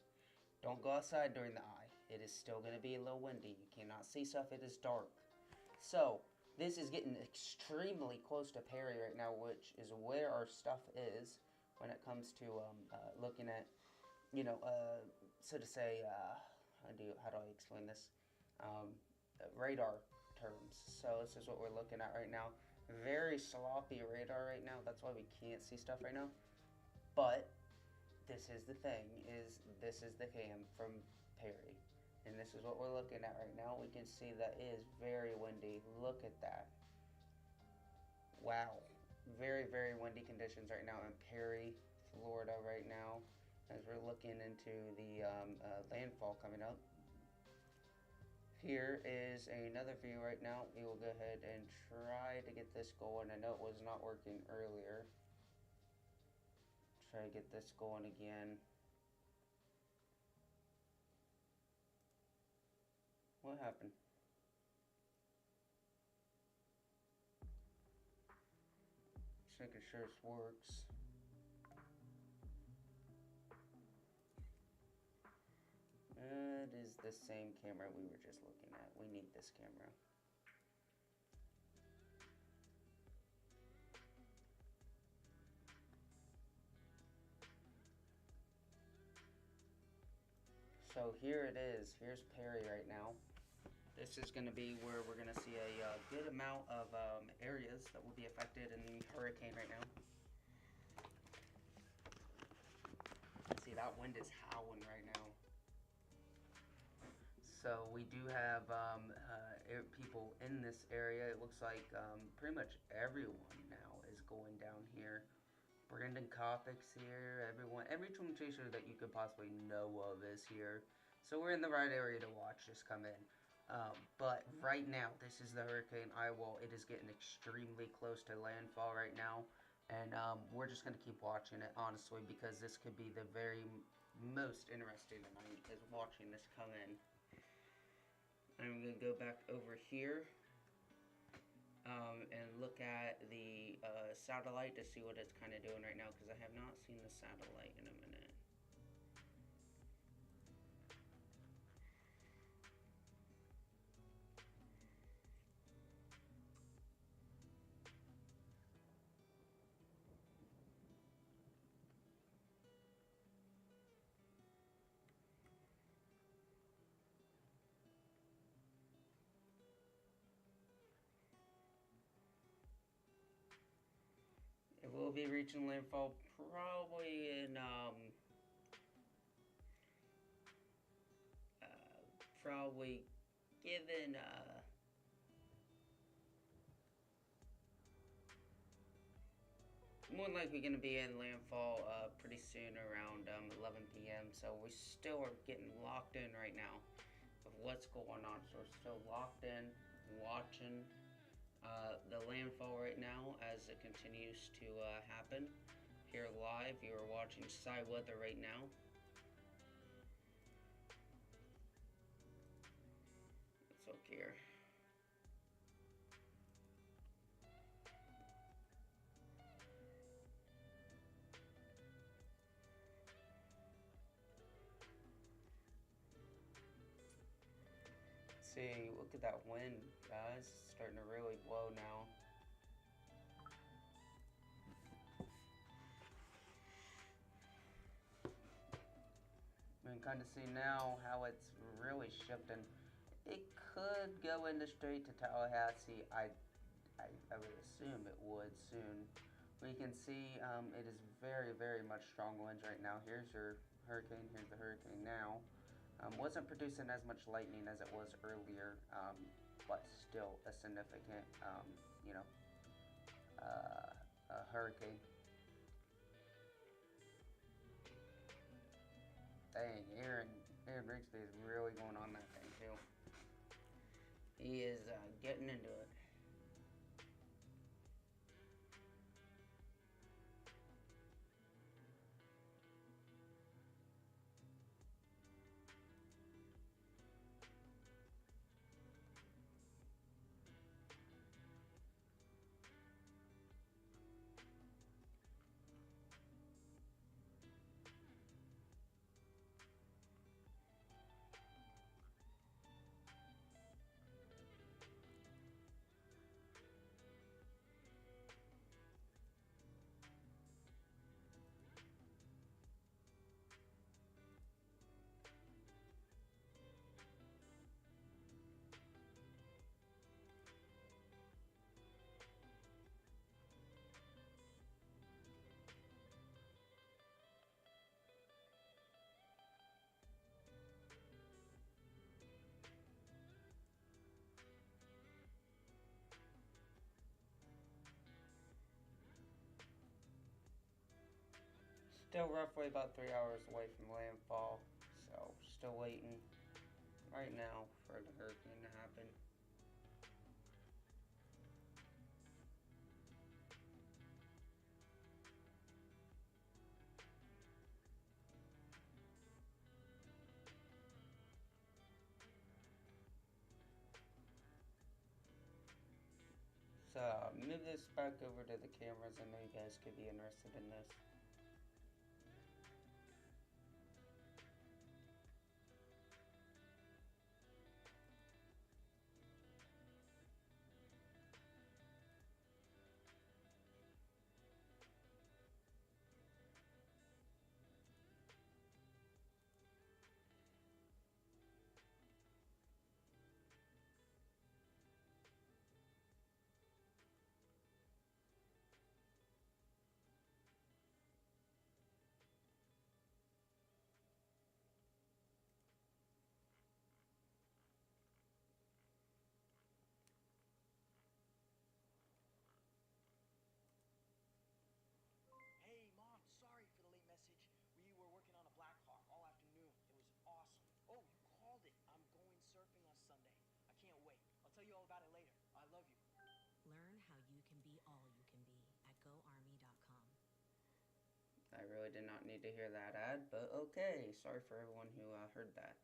Don't go outside during the eye. It is still going to be a little windy. You cannot see stuff. It is dark. So, this is getting extremely close to Perry right now, which is where our stuff is when it comes to looking at, so to say, how do I explain this? Radar terms. So this is what we're looking at right now. Very sloppy radar right now. That's why we can't see stuff right now. But this is the thing, this is the cam from Perry. And this is what we're looking at right now. We can see that it is very windy. Look at that. Wow. Very, very windy conditions right now in Perry, Florida right now. As we're looking into the landfall coming up. Here is another view right now. We will go ahead and try to get this going. I know it was not working earlier. Try to get this going again. What happened? Just making sure this works. It is the same camera we were just looking at. We need this camera. So here it is. Here's Perry right now. This is going to be where we're going to see a good amount of areas that will be affected in the hurricane right now. See, that wind is howling right now. So we do have people in this area. It looks like pretty much everyone now is going down here. Brandon Kothic's here. Every twin chaser that you could possibly know of is here. So we're in the right area to watch this come in. But right now, this is the hurricane eye wall. It is getting extremely close to landfall right now. And we're just going to keep watching it, honestly, because this could be the very most interesting tonight is watching this come in. I'm going to go back over here. And look at the satellite to see what it's kind of doing right now, because I have not seen the satellite in a minute. It will be reaching landfall probably in probably given more likely going to be in landfall pretty soon around 11 p.m. So we still are getting locked in right now of what's going on. So we're still locked in, watching the landfall right now as it continues to happen. Here live, you are watching Sky Weather right now. Let's look here. See, look at that wind, guys. It's starting to really blow now. You can kind of see now how it's really shifting. It could go into straight to Tallahassee. I would assume it would soon. We can see it is very, very much strong winds right now. Here's your hurricane. Here's the hurricane now. Wasn't producing as much lightning as it was earlier, but still a significant, you know, hurricane. Dang, Aaron Rigsby is really going on that thing too. He is getting into it. Still roughly about 3 hours away from landfall, so still waiting right now for the hurricane to happen. So move this back over to the cameras. I know you guys could be interested in this. Hey, Mom, sorry for the late message. We were working on a Black Hawk all afternoon. It was awesome. Oh, you called it. I'm going surfing on Sunday. I can't wait. I'll tell you all about it later. I love you. Learn how you can be all you can be at GoArmy.com. I really did not need to hear that ad, but okay. Sorry for everyone who heard that.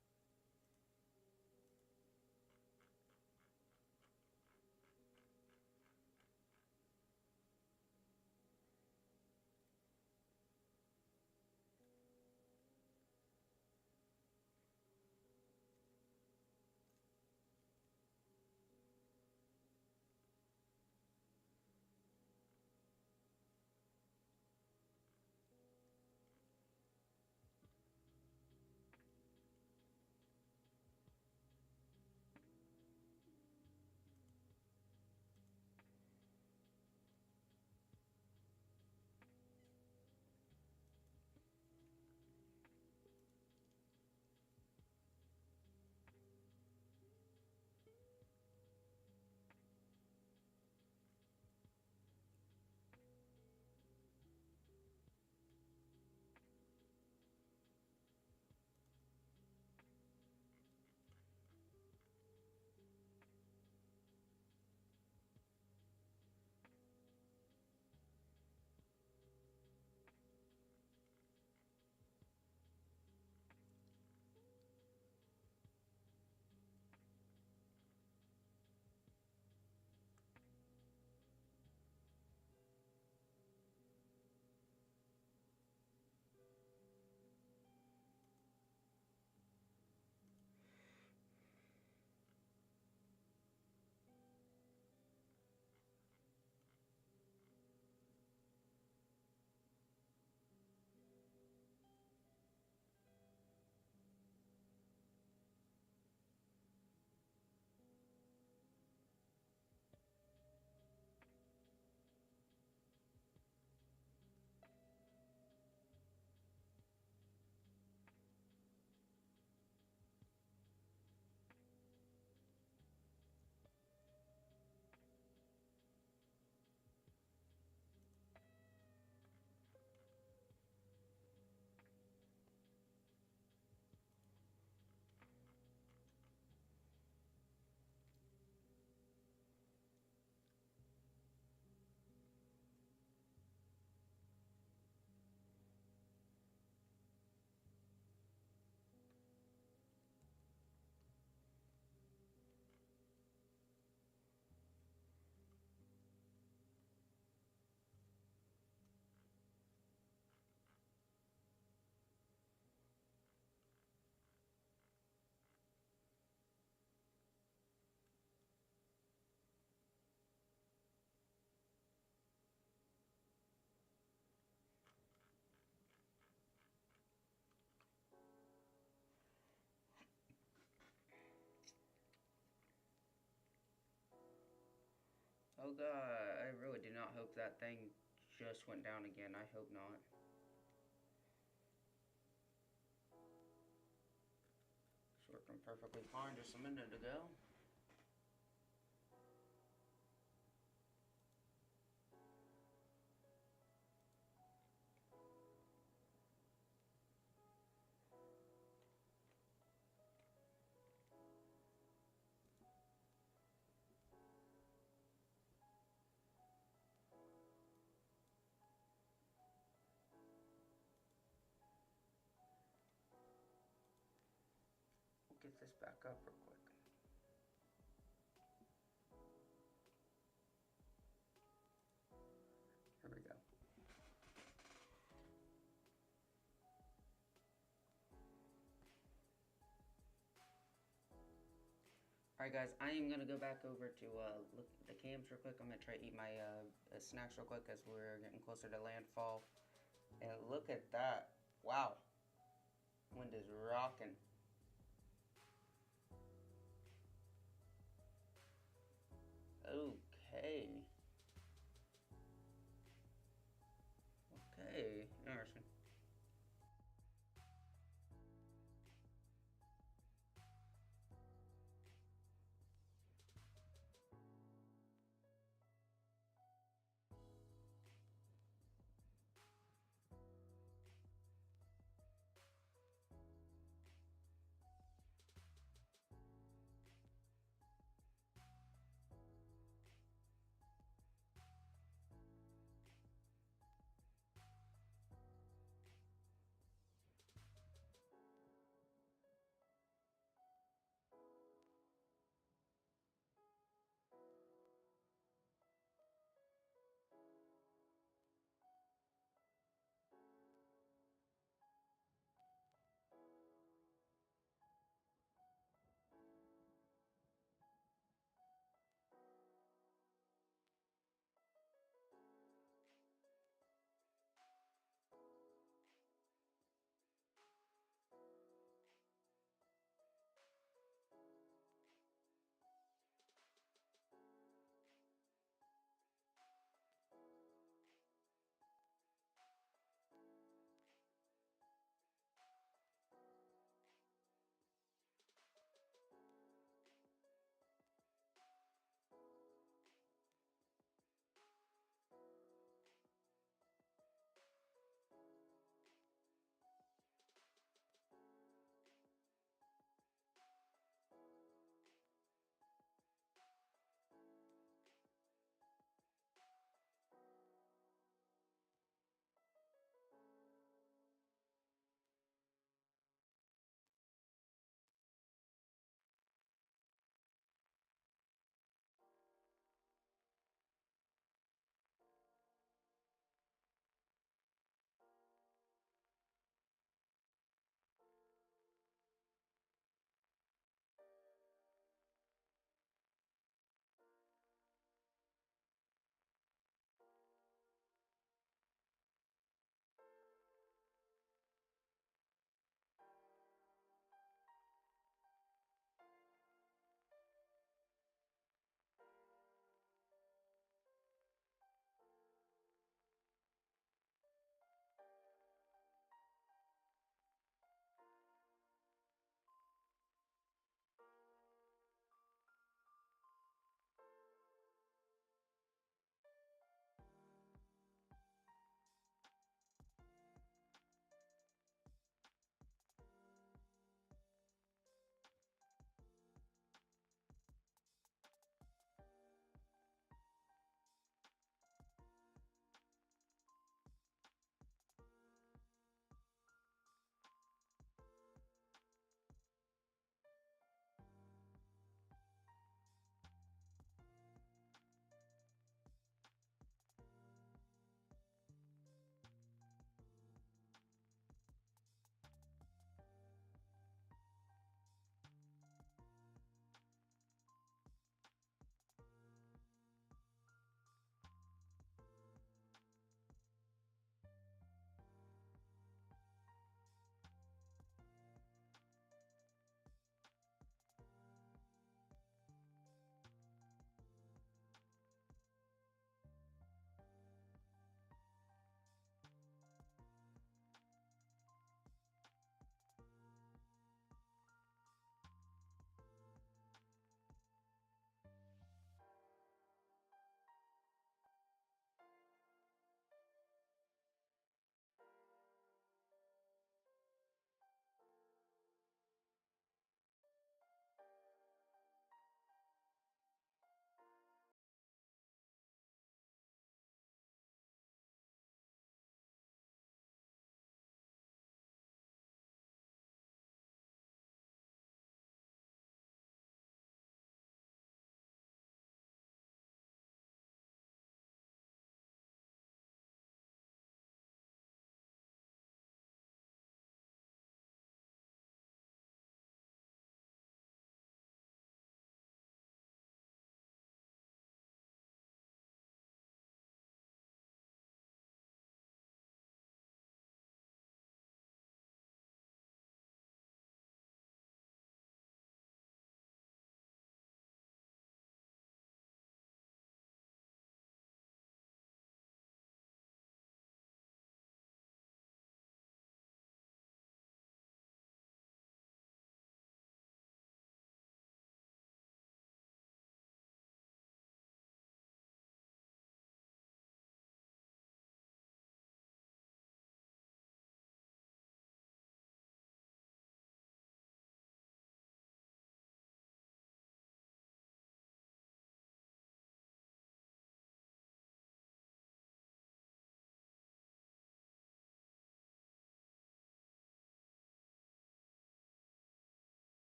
Oh god, I really do not hope that thing just went down again. I hope not. It's working perfectly fine just a minute ago. We'll get this back up real quick. Here we go. Alright guys, I am going to go back over to look at the cams real quick. I'm going to try to eat my snacks real quick as we're getting closer to landfall. And look at that. Wow. Wind is rocking. Okay. Okay, interesting.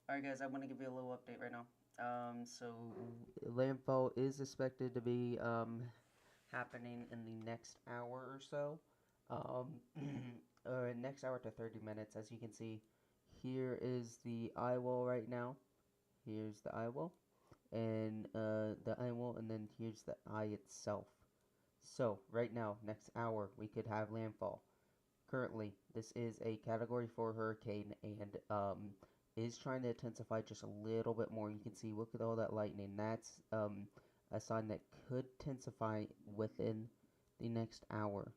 Alright, guys, I want to give you a little update right now. So landfall is expected to be happening in the next hour or so. Or next hour to 30 minutes. As you can see, here is the eye wall right now. Here's the eye wall, and the eye wall, and then here's the eye itself. So right now, next hour, we could have landfall. Currently, this is a Category 4 hurricane, and is trying to intensify just a little bit more. You can see, look at all that lightning. That's a sign that could intensify within the next hour.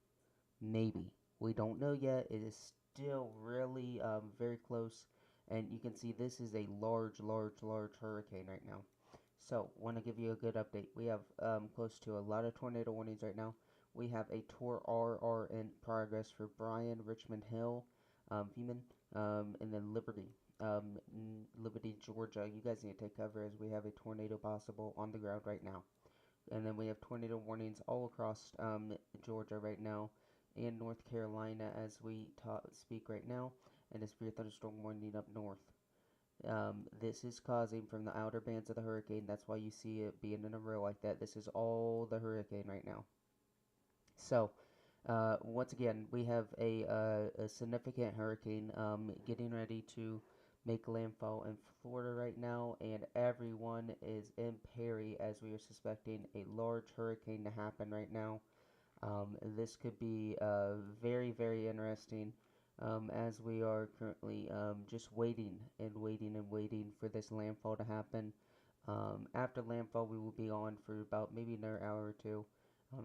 Maybe. We don't know yet. It is still really very close. And you can see this is a large, large, large hurricane right now. So, want to give you a good update. We have close to a lot of tornado warnings right now. We have a Tor RR in progress for Bryan, Richmond Hill, Feeman, and then Liberty. Liberty, Georgia. You guys need to take cover as we have a tornado possible on the ground right now. And then we have tornado warnings all across Georgia right now and North Carolina as we speak right now, and a severe thunderstorm warning up north. This is causing from the outer bands of the hurricane. That's why you see it being in a row like that. This is all the hurricane right now. So, once again, we have a significant hurricane getting ready to make landfall in Florida right now, and everyone is in Perry as we are suspecting a large hurricane to happen right now. This could be very, very interesting as we are currently just waiting and waiting and waiting for this landfall to happen. After landfall, we will be on for about maybe another hour or two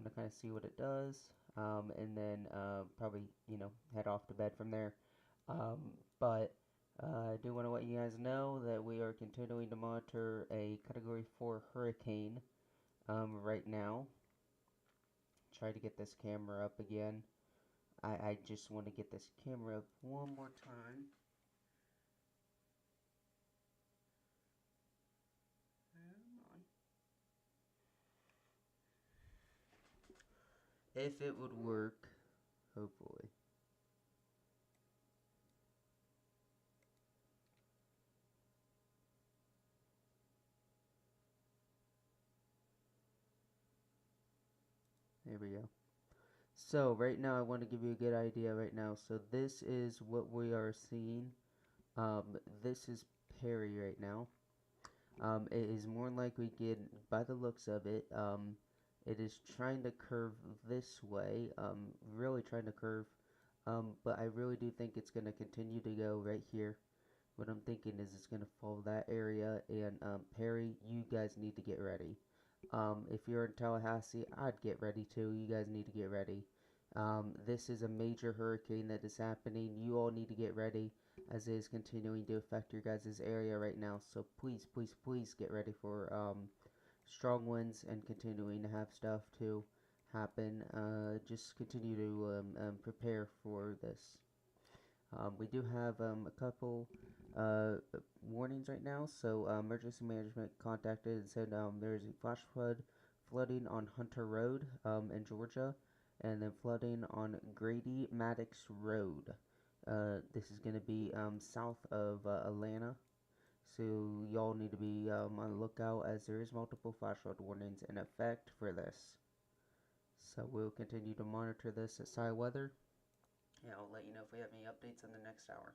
to kind of see what it does, and then probably, head off to bed from there. Um, but I do want to let you guys know that we are continuing to monitor a Category 4 hurricane right now. Try to get this camera up again. I just want to get this camera up one more time. If it would work, hopefully. There we go. So right now I want to give you a good idea right now. So this is what we are seeing. This is Perry right now. It is more likely get by the looks of it. It is trying to curve this way. Really trying to curve. But I really do think it's going to continue to go right here. What I'm thinking is it's going to follow that area. And Perry, you guys need to get ready. If you're in Tallahassee, I'd get ready too. You guys need to get ready. This is a major hurricane that is happening. You all need to get ready as it is continuing to affect your guys' area right now. So please, please, please get ready for strong winds and continuing to have stuff to happen. Just continue to prepare for this. We do have a couple warnings right now. So emergency management contacted and said there is a flash flooding on Hunter Road in Georgia, and then flooding on Grady Maddox Road. This is going to be south of Atlanta. So y'all need to be on the lookout as there is multiple flash flood warnings in effect for this. So we'll continue to monitor this at SciWeather. Yeah, I'll let you know if we have any updates in the next hour.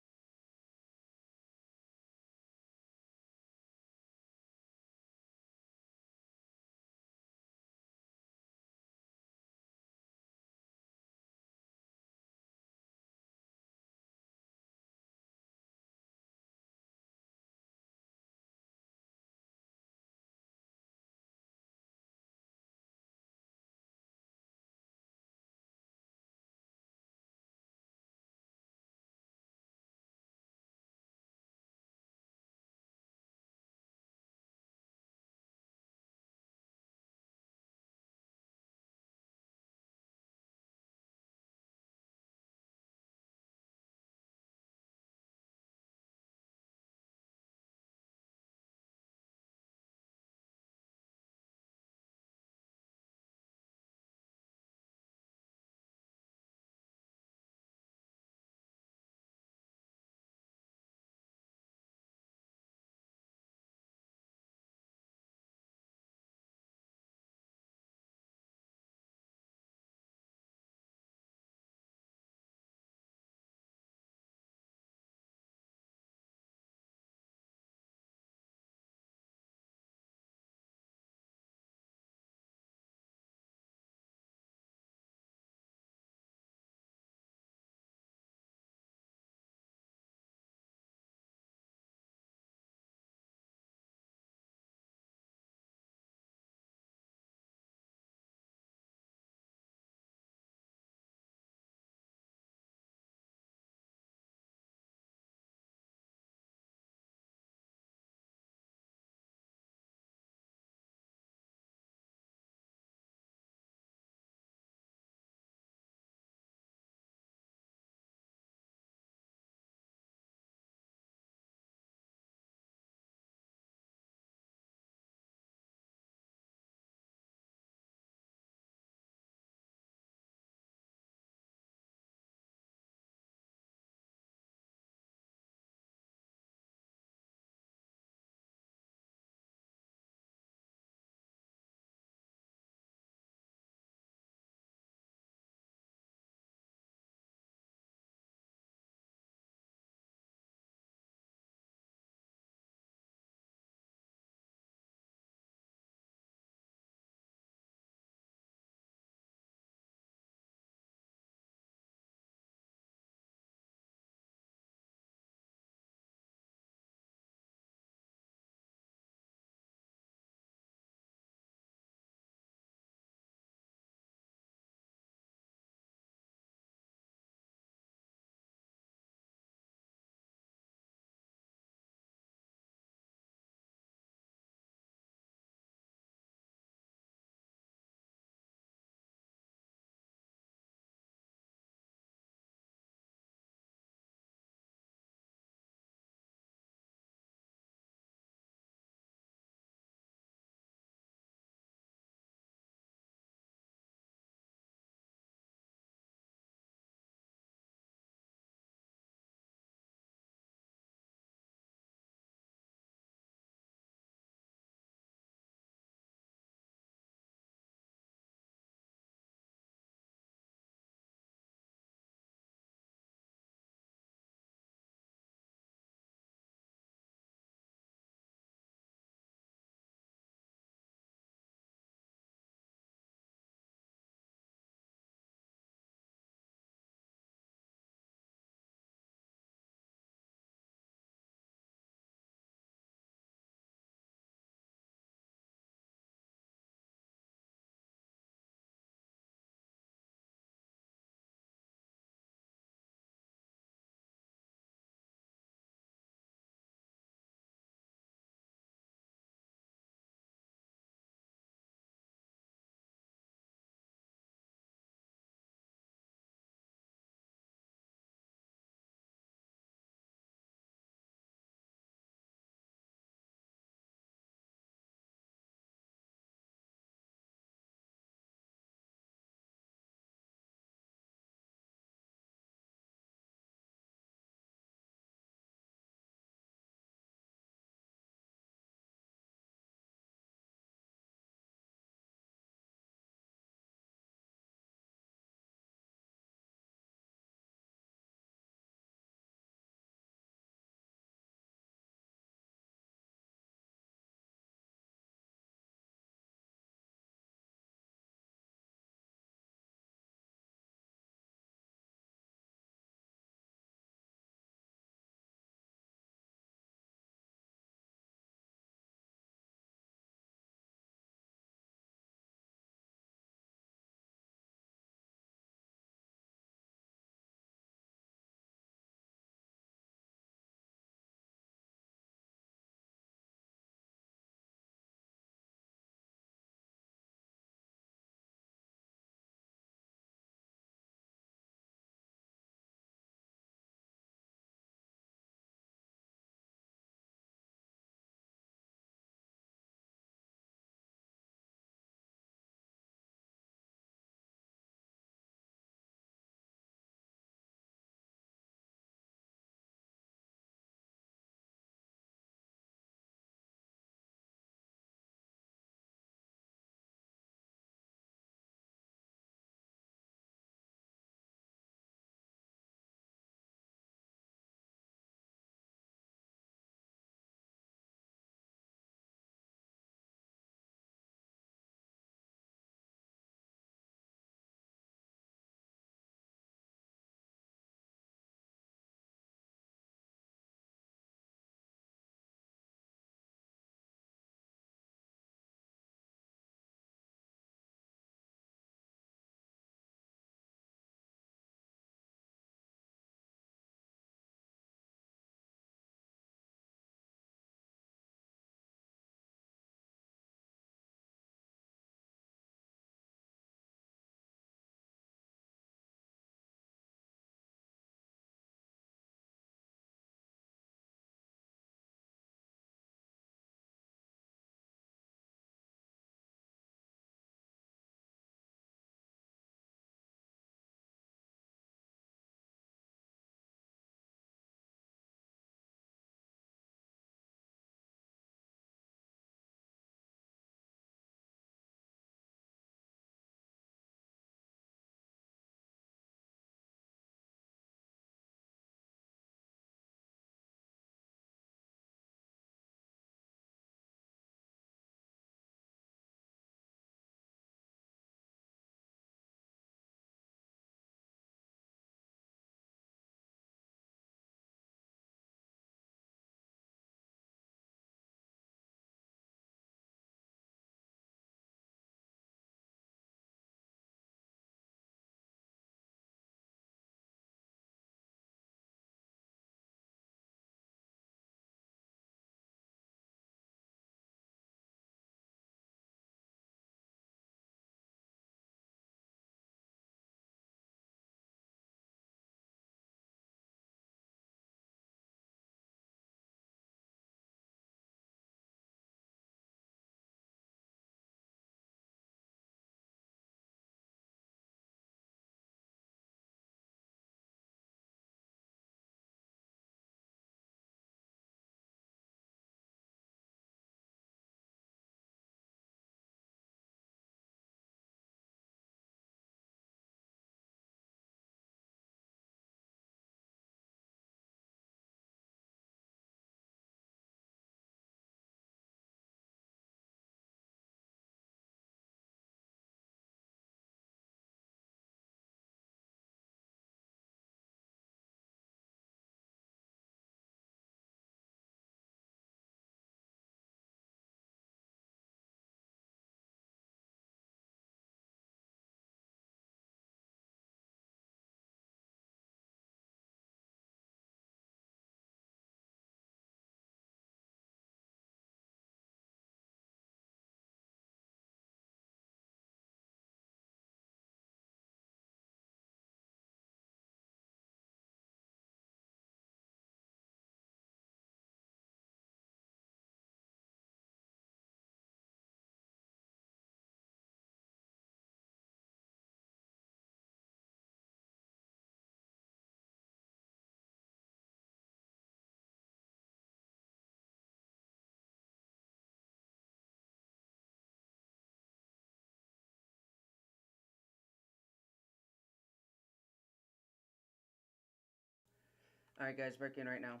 Alright guys, breaking right now.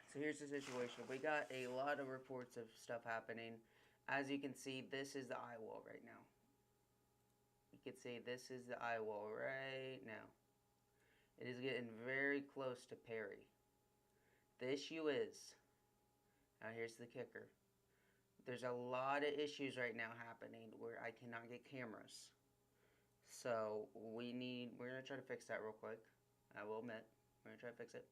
So here's the situation. We got a lot of reports of stuff happening. As you can see, this is the eye wall right now. You can see this is the eye wall right now. It is getting very close to Perry. The issue is, now here's the kicker. There's a lot of issues right now happening where I cannot get cameras. So we're going to try to fix that real quick. I will admit, we're going to try to fix it.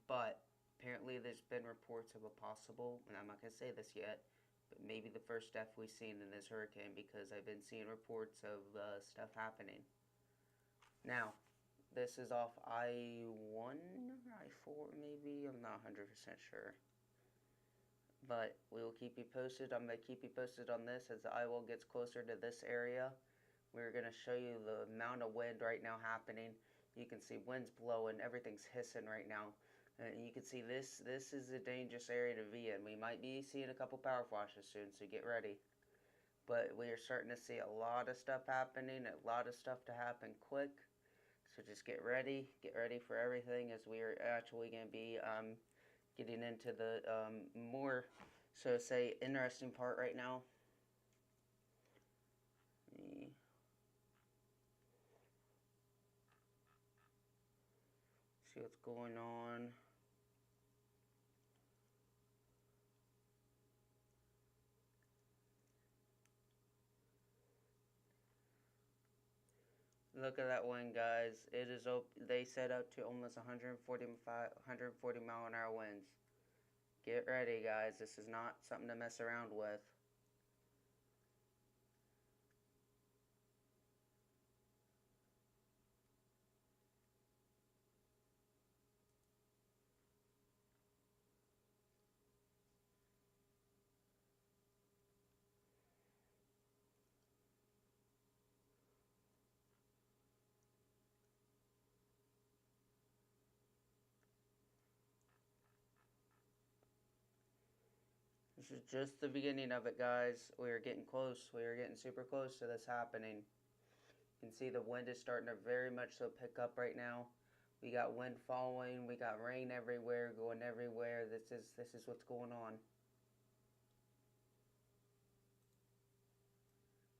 But apparently there's been reports of a possible, and I'm not going to say this yet, but maybe the first death we've seen in this hurricane, because I've been seeing reports of stuff happening. Now, this is off I-1 or I-4 maybe, I'm not 100% sure. But we will keep you posted. I'm going to keep you posted on this as the eye wall gets closer to this area. We're going to show you the amount of wind right now happening. You can see winds blowing, everything's hissing right now. And you can see this is a dangerous area to be in. We might be seeing a couple power flashes soon, so get ready. But we are starting to see a lot of stuff happening, a lot of stuff to happen quick. So just get ready for everything, as we are actually going to be getting into the more, so to say, interesting part right now. See what's going on. Look at that wind, guys. It is they set up to almost 140 mile an hour winds. Get ready, guys. This is not something to mess around with. This is just the beginning of it, guys. We are getting close. We are getting super close to this happening. You can see the wind is starting to very much so pick up right now. We got wind falling. We got rain everywhere, going everywhere. This is what's going on.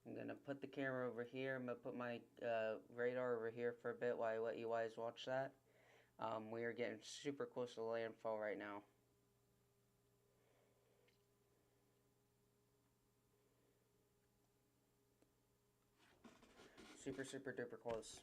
I'm going to put the camera over here. I'm going to put my radar over here for a bit while I let you guys watch that. We are getting super close to landfall right now. Super, super duper close.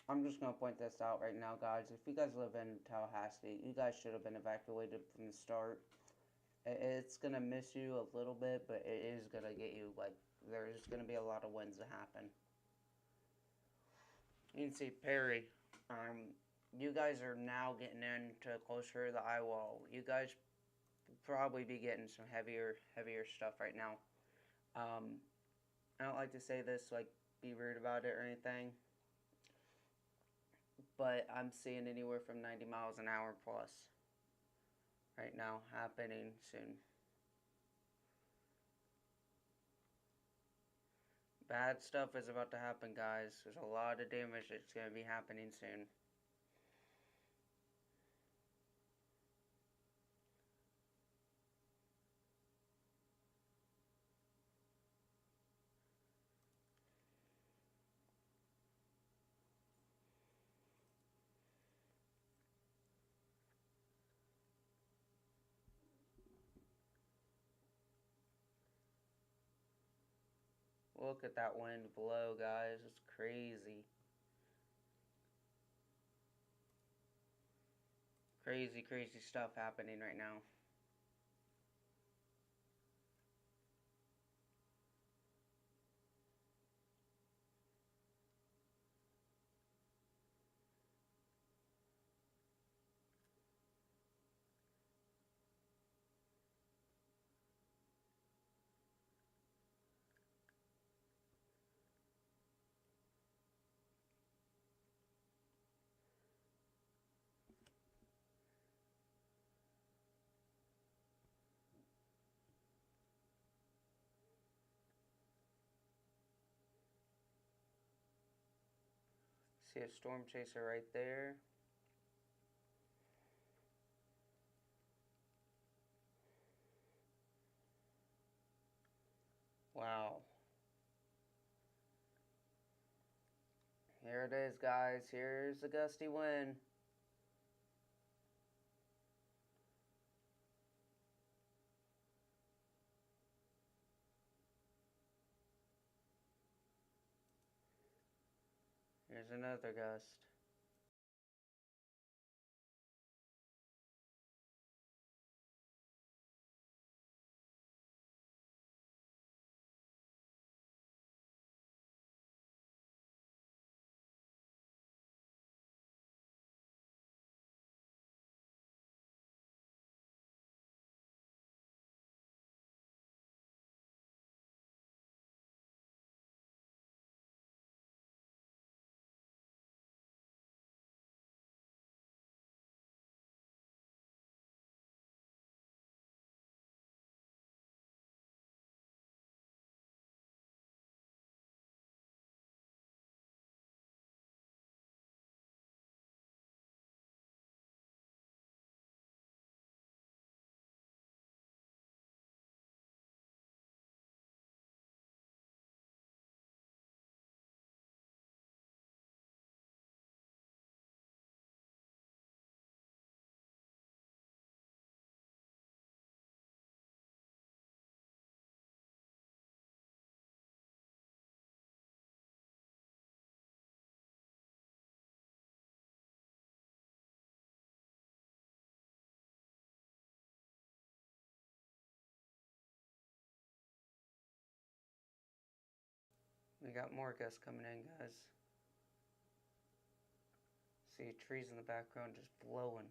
I'm just going to point this out right now, guys. If you guys live in Tallahassee, you guys should have been evacuated from the start. It's going to miss you a little bit, but it is going to get you, like, there's going to be a lot of winds to happen. You can see Perry. You guys are now getting into closer to the eye wall. You guys will probably be getting some heavier stuff right now. I don't like to say this, like, be rude about it or anything, but I'm seeing anywhere from 90 miles an hour plus right now happening soon. Bad stuff is about to happen, guys. There's a lot of damage that's going to be happening soon. Look at that wind blow, guys. It's crazy. Crazy, crazy stuff happening right now. See a storm chaser right there. Wow. Here it is, guys. Here's the gusty wind. Here's another gust. We got more gusts coming in, guys. See trees in the background just blowing.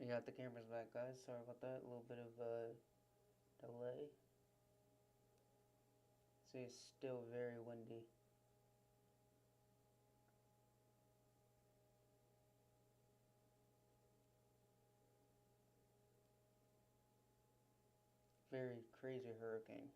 We got the cameras back, guys. Sorry about that. A little bit of delay. See, it's still very windy. Very crazy hurricane.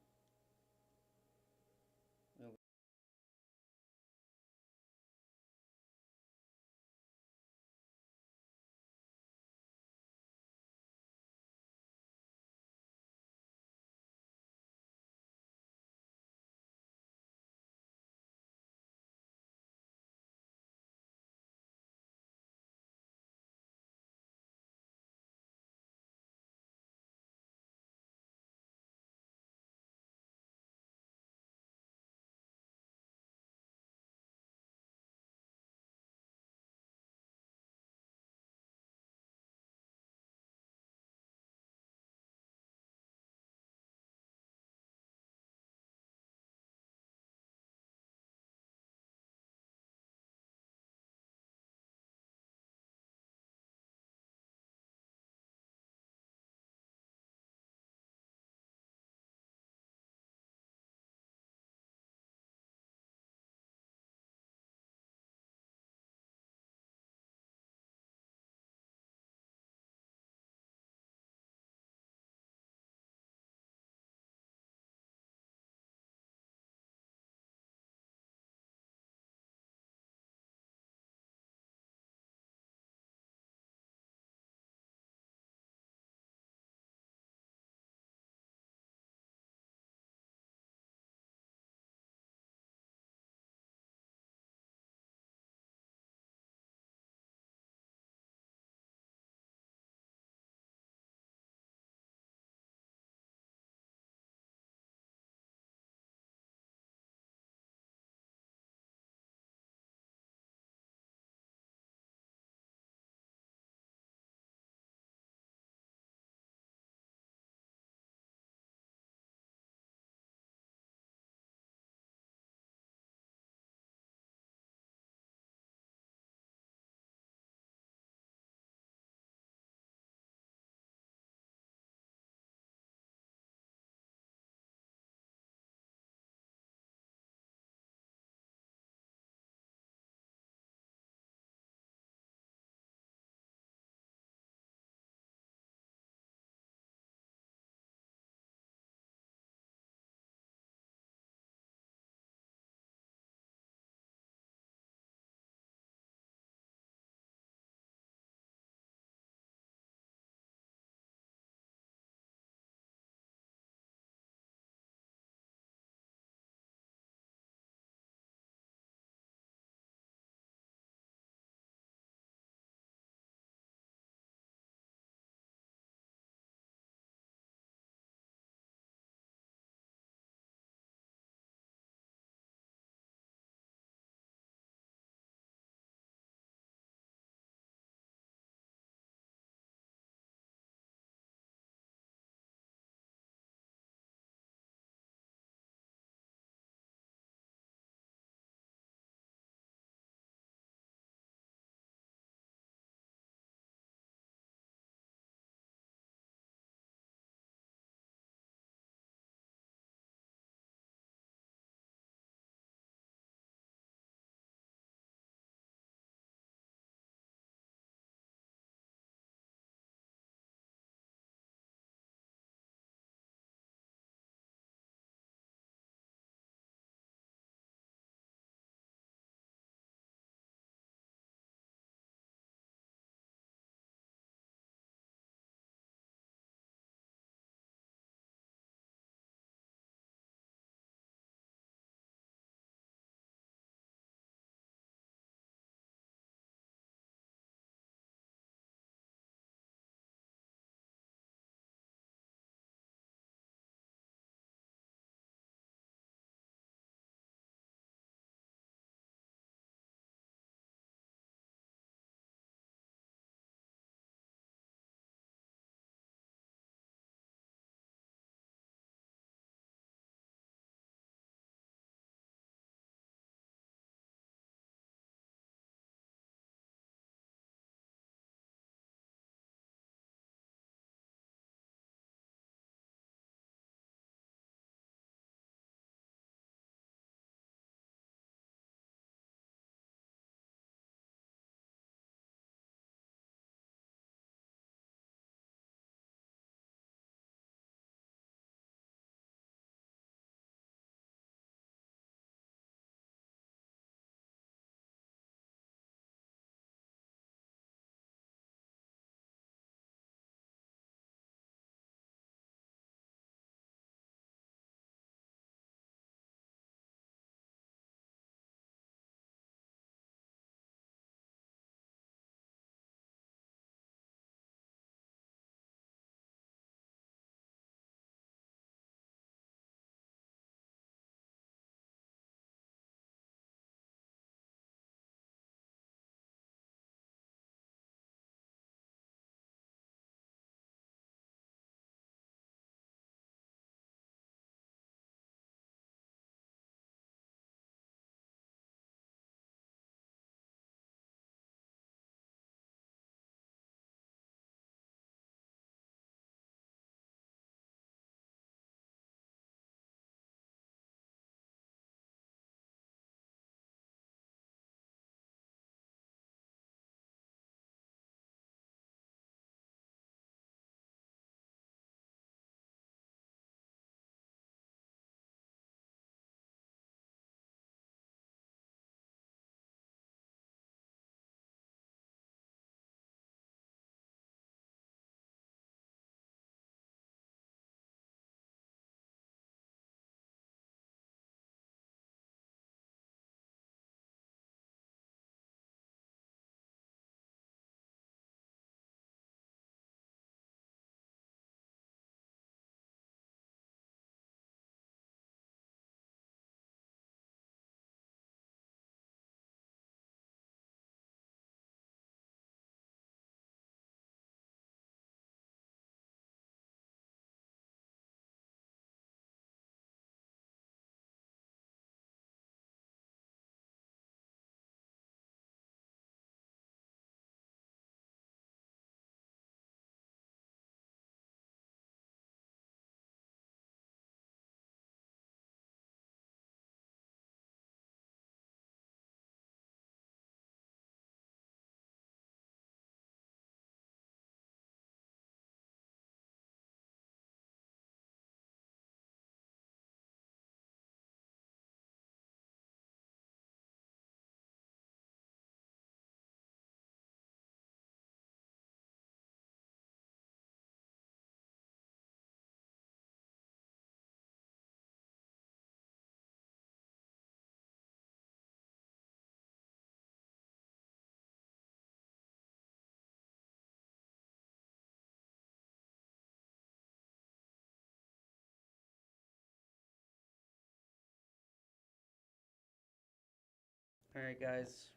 Alright, guys,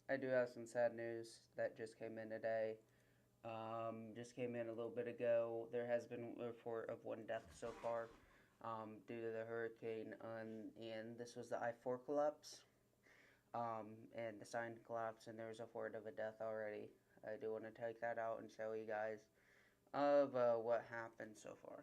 I do have some sad news that just came in today. Just came in a little bit ago. There has been a report of one death so far due to the hurricane, and this was the I-4 collapse. And the sign collapsed, and there was a report of a death already. I do want to take that out and show you guys of what happened so far.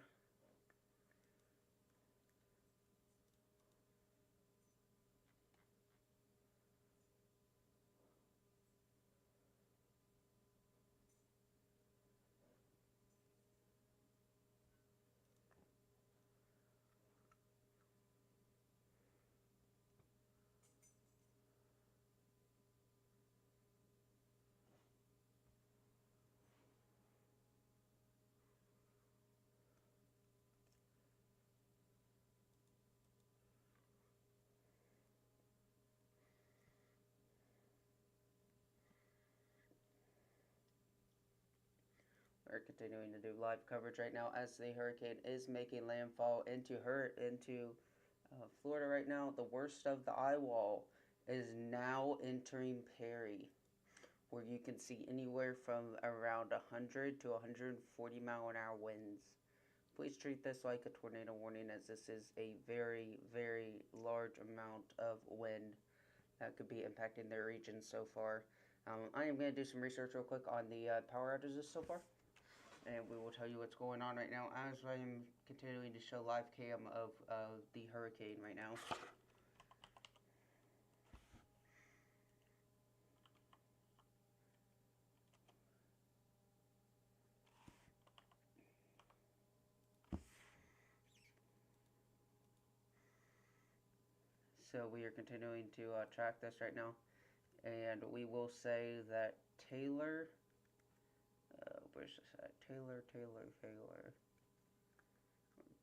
We're continuing to do live coverage right now as the hurricane is making landfall into Florida right now. The worst of the eye wall is now entering Perry, where you can see anywhere from around 100 to 140-mile-an-hour winds. Please treat this like a tornado warning, as this is a very, very large amount of wind that could be impacting their region so far. I am going to do some research real quick on the power outages so far, and we will tell you what's going on right now as I am continuing to show live cam of the hurricane right now. So we are continuing to track this right now, and we will say that Taylor, where's this at? Taylor,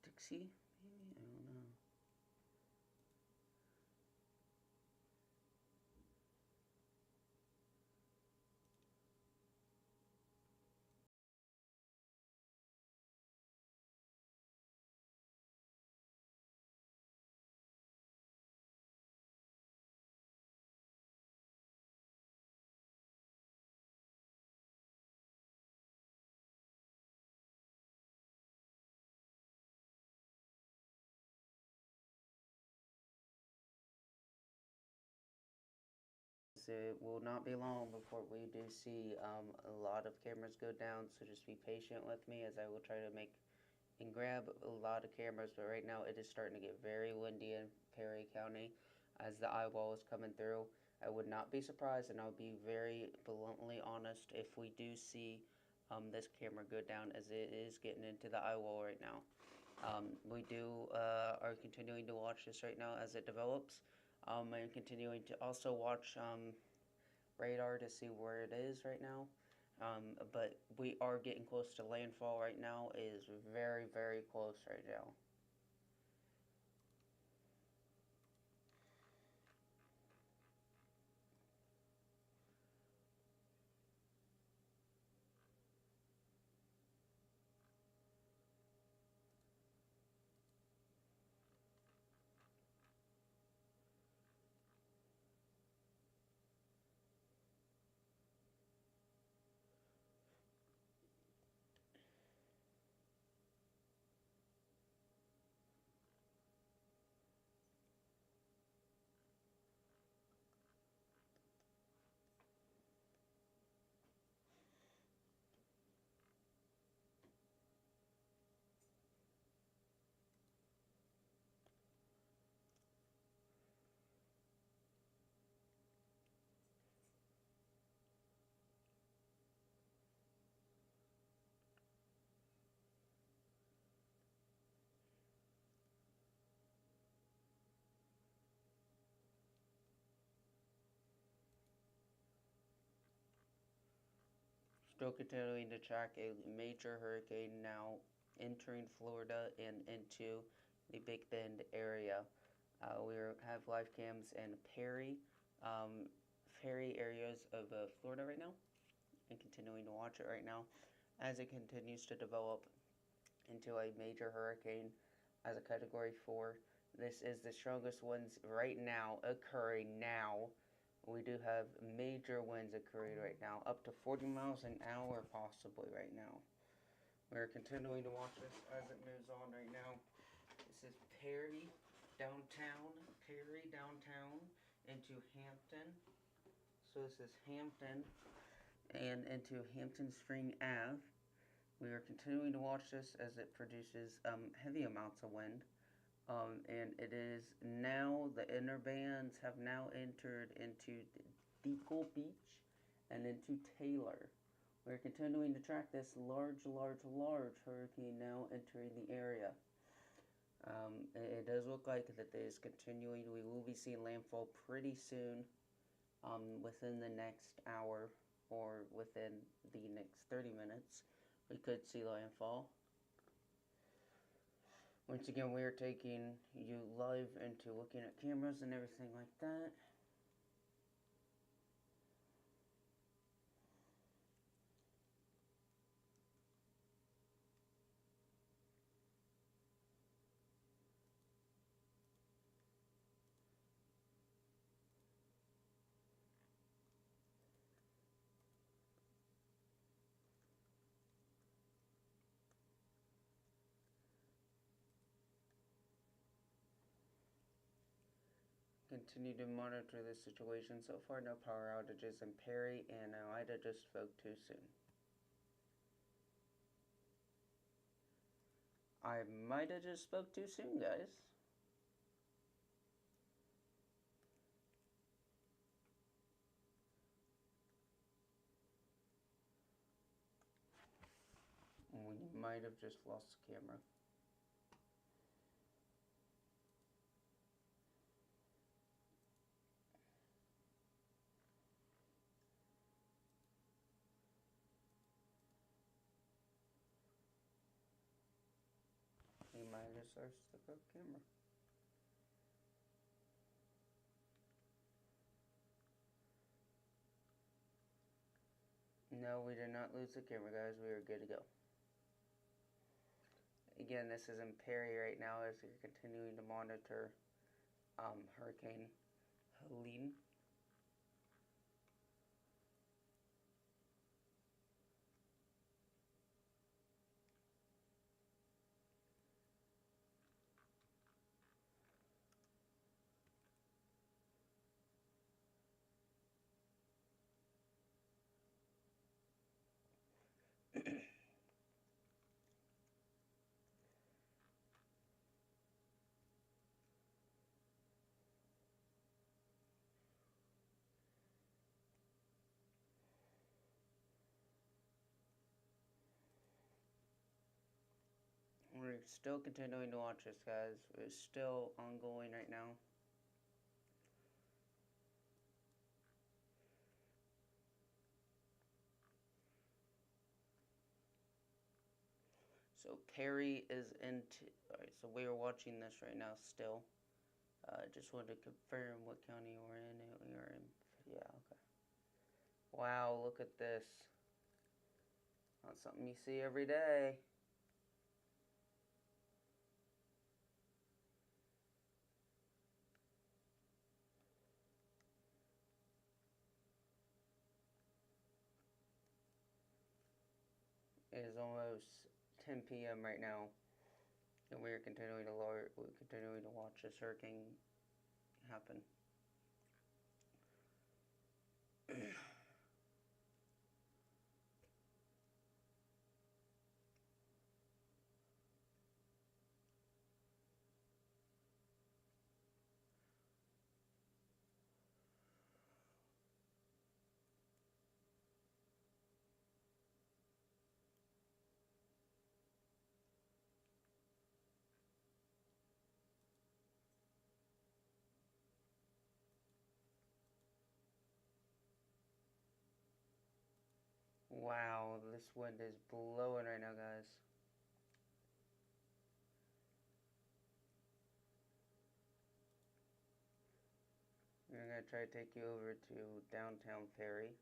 Dixie? Maybe? I don't know. It will not be long before we do see a lot of cameras go down, so just be patient with me as I will try to make and grab a lot of cameras. But right now it is starting to get very windy in Perry County as the eye wall is coming through. I would not be surprised, and I'll be very bluntly honest, if we do see this camera go down, as it is getting into the eye wall right now. We are continuing to watch this right now as it develops. I'm continuing to also watch radar to see where it is right now. But we are getting close to landfall right now. It is very, very close right now. Still continuing to track a major hurricane now entering Florida and into the Big Bend area. We have live cams in Perry areas of Florida right now, and continuing to watch it right now as it continues to develop into a major hurricane as a Category 4. This is the strongest ones right now occurring now we do have major winds occurring right now, up to 40 miles an hour possibly right now. We're continuing to watch this as it moves on right now. This is Perry downtown into Hampton. So this is Hampton and into Hampton Spring Ave. We are continuing to watch this as it produces heavy amounts of wind. And it is now, the inner bands have now entered into Deacle Beach and into Taylor. We're continuing to track this large hurricane now entering the area. It does look like that it is continuing. We will be seeing landfall pretty soon, within the next hour or within the next 30 minutes. We could see landfall. Once again, we are taking you live into looking at cameras and everything like that. Continue to monitor this situation. So far, no power outages in Perry, and I just spoke too soon. I might have just spoke too soon, guys. We might have just lost the camera. We might have just lost the camera. No, we did not lose the camera, guys. We are good to go. Again, this is in Perry right now as we're continuing to monitor Hurricane Helene. We're still continuing to watch this, guys. It's still ongoing right now. So Perry is into. Alright, so we are watching this right now still. Just wanted to confirm what county we're in. We are in. Yeah, okay. Wow, look at this. Not something you see every day. It is almost 10 p.m. right now, and we're continuing to watch this hurricane happen. Wow, this wind is blowing right now, guys. We're going to try to take you over to downtown Perry.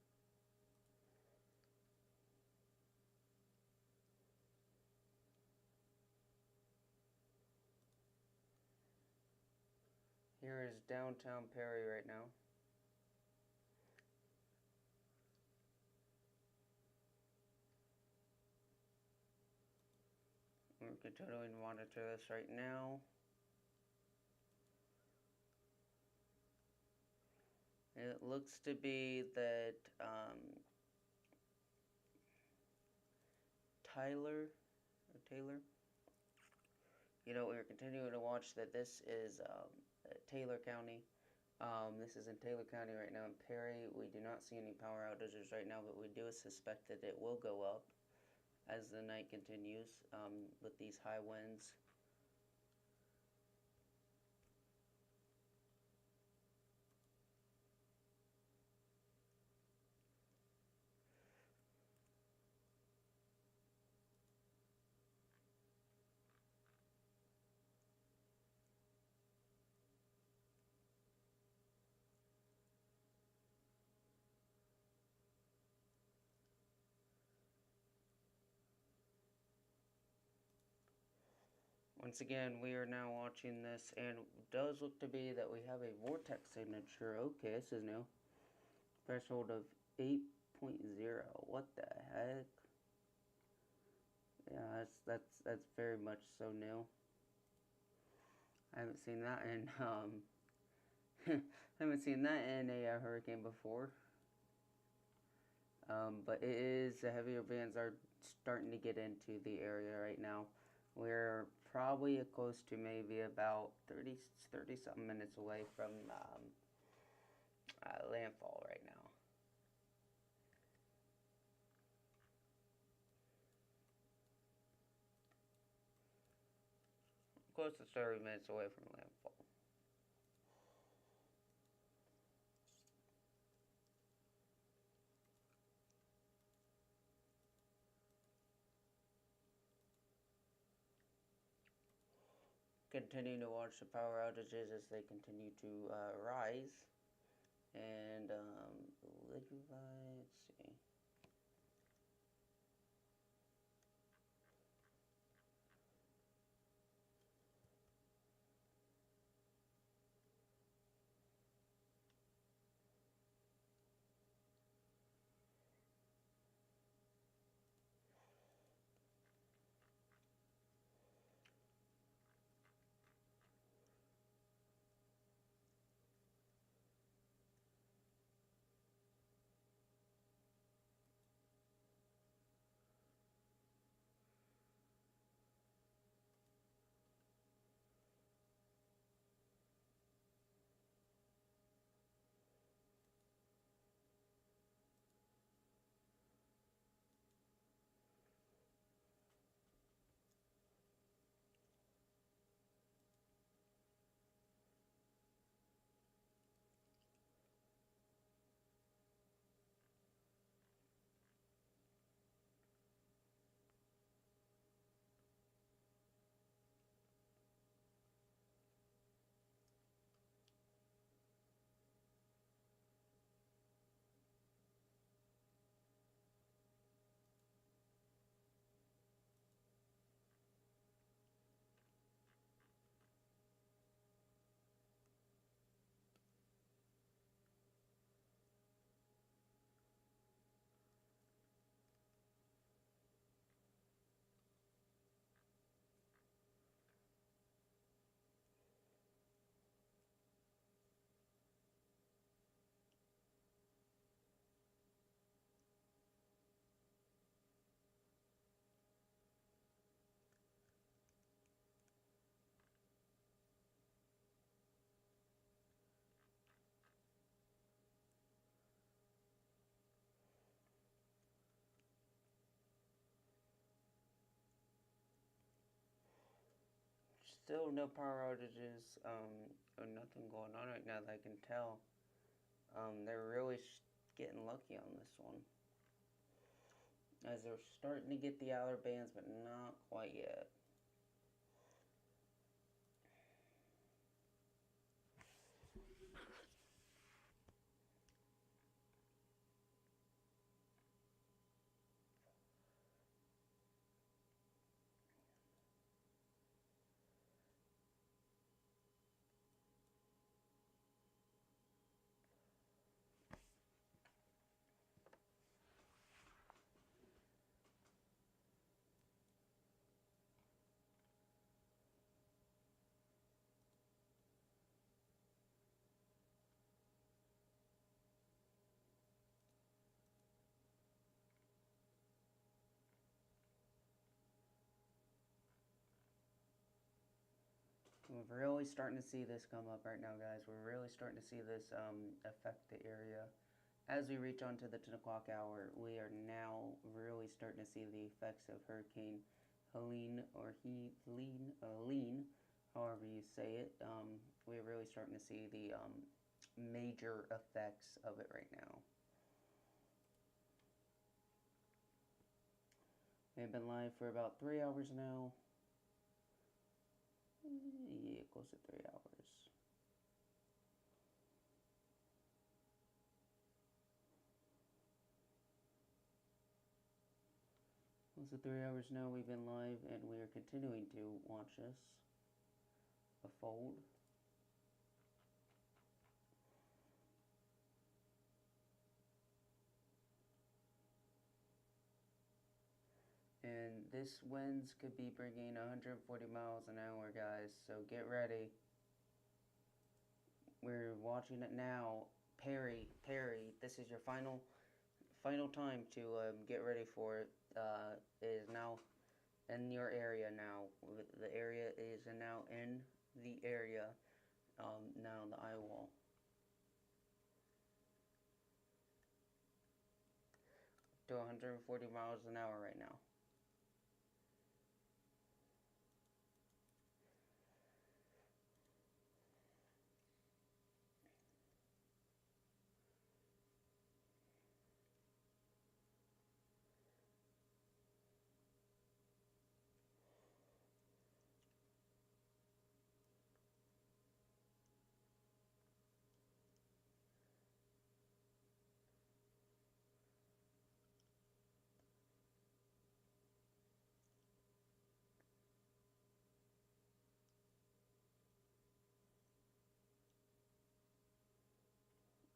Here is downtown Perry right now. continuing to monitor this right now. It looks to be that Taylor, we're continuing to watch that this is Taylor County. This is in Taylor County right now in Perry. We do not see any power outages right now, but we do suspect that it will go up as the night continues with these high winds. Once again, we are now watching this, and it does look to be that we have a vortex signature. Okay, this is new. Threshold of 8.0. What the heck? Yeah, that's very much so new. I haven't seen that in I haven't seen that in a hurricane before. But it is, the heavier bands are starting to get into the area right now. We're probably close to maybe about 30 something minutes away from landfall right now. Close to 30 minutes away from landfall. Continuing to watch the power outages as they continue to rise. And let's see. Still no power outages, or nothing going on right now that I can tell. They're really getting lucky on this one. As they're starting to get the outer bands, but not quite yet. We're really starting to see this come up right now, guys. We're really starting to see this affect the area. As we reach onto the 10 o'clock hour, we are now really starting to see the effects of Hurricane Helene or Helene, however you say it. We're really starting to see the major effects of it right now. We've been live for about 3 hours now. Yeah, close to 3 hours. Close to 3 hours now we've been live, and we are continuing to watch this unfold. And this winds could be bringing 140 miles an hour, guys, so get ready. We're watching it now. Perry, this is your final time to get ready for it. Is now in your area now. The area is now in the area. Now the eye wall. To 140 miles an hour right now.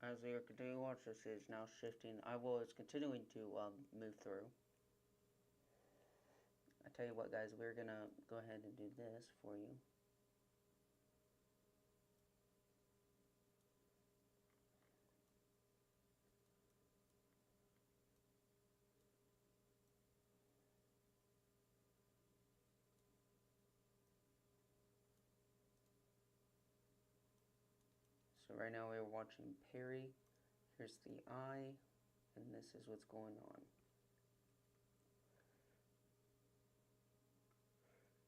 As we are continuing to watch this, it is now shifting. Is continuing to move through. I tell you what, guys, we're gonna go ahead and do this for you. So right now we're watching Perry. Here's the eye, and this is what's going on.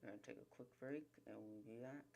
I'm gonna take a quick break, and we'll be back.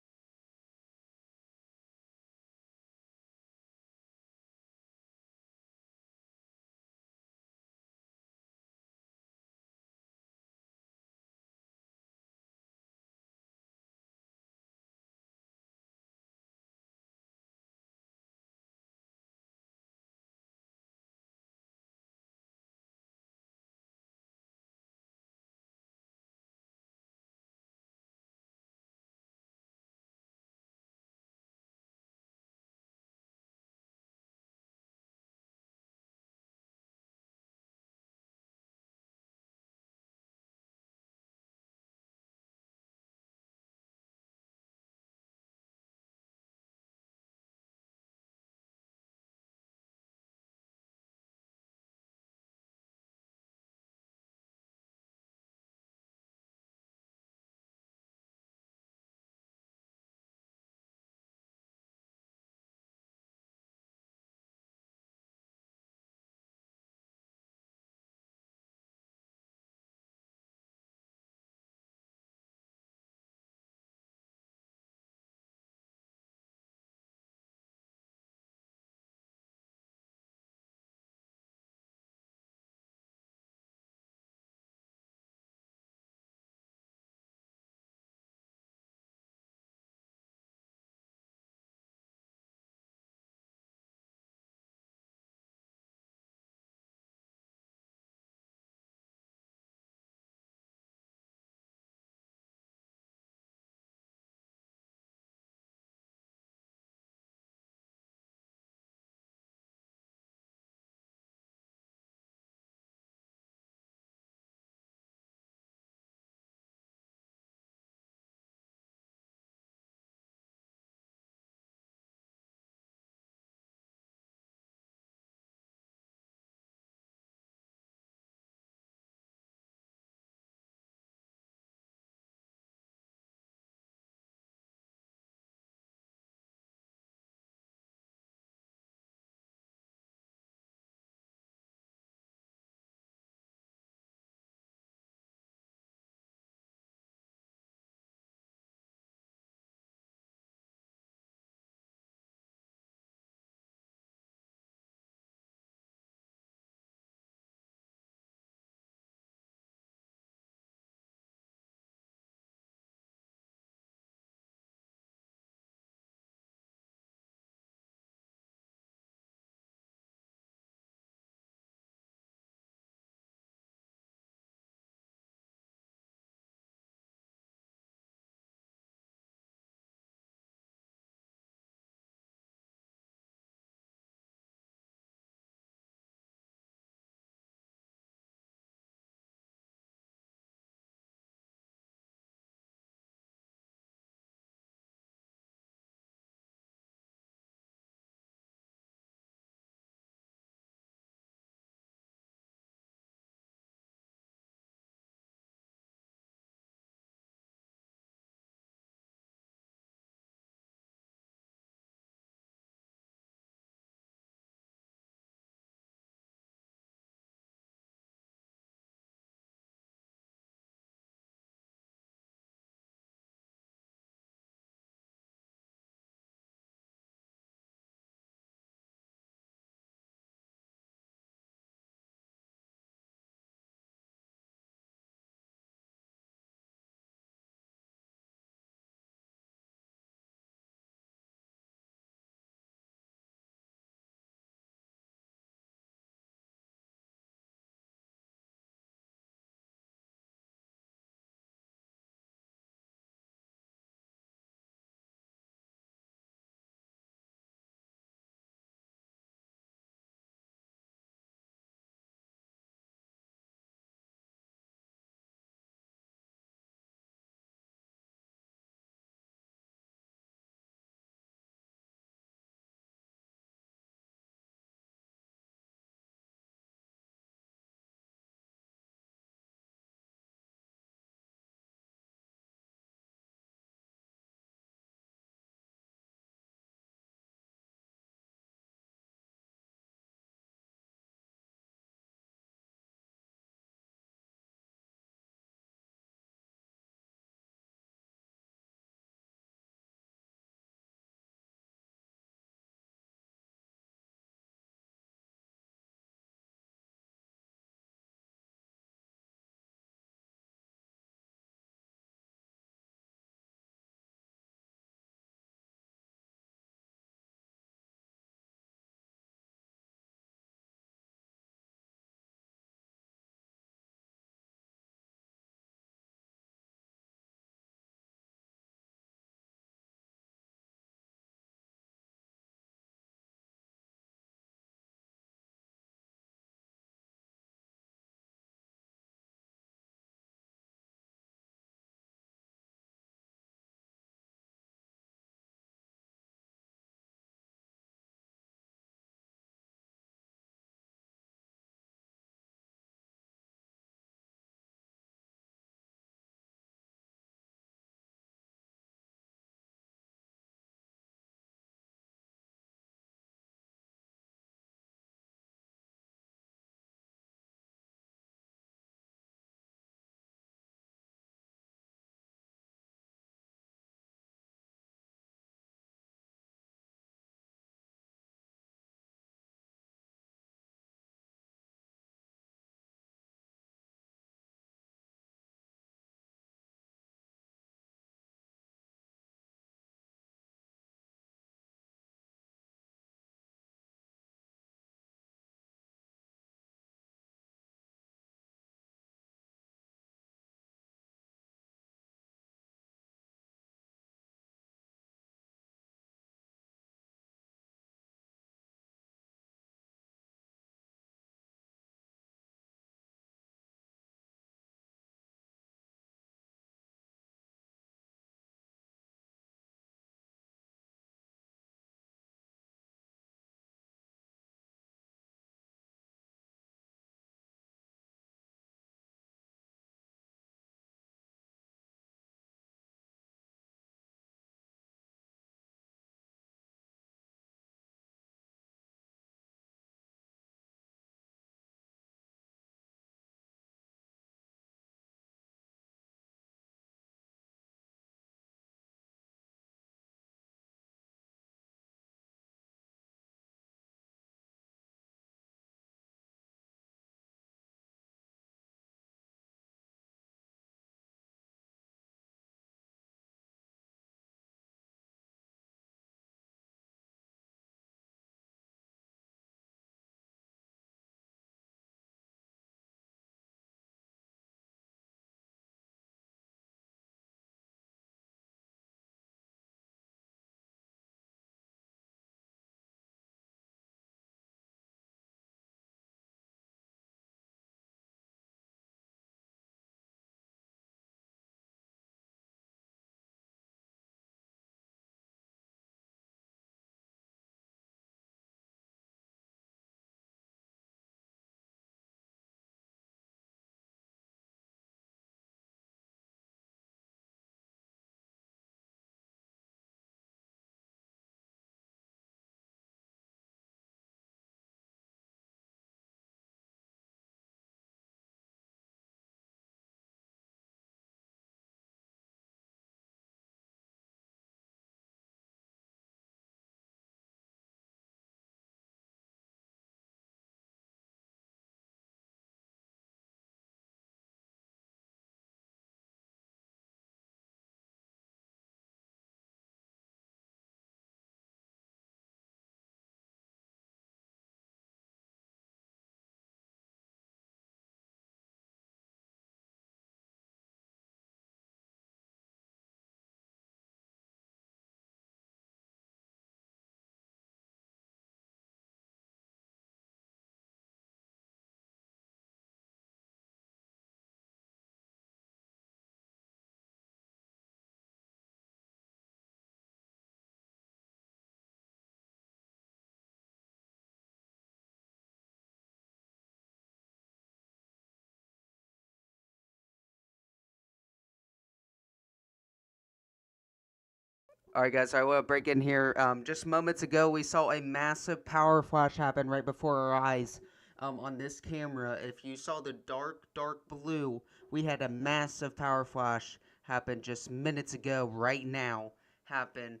All right, guys, I want to break in here. Just moments ago, we saw a massive power flash happen right before our eyes on this camera. If you saw the dark blue, we had a massive power flash happen just minutes ago, right now, happen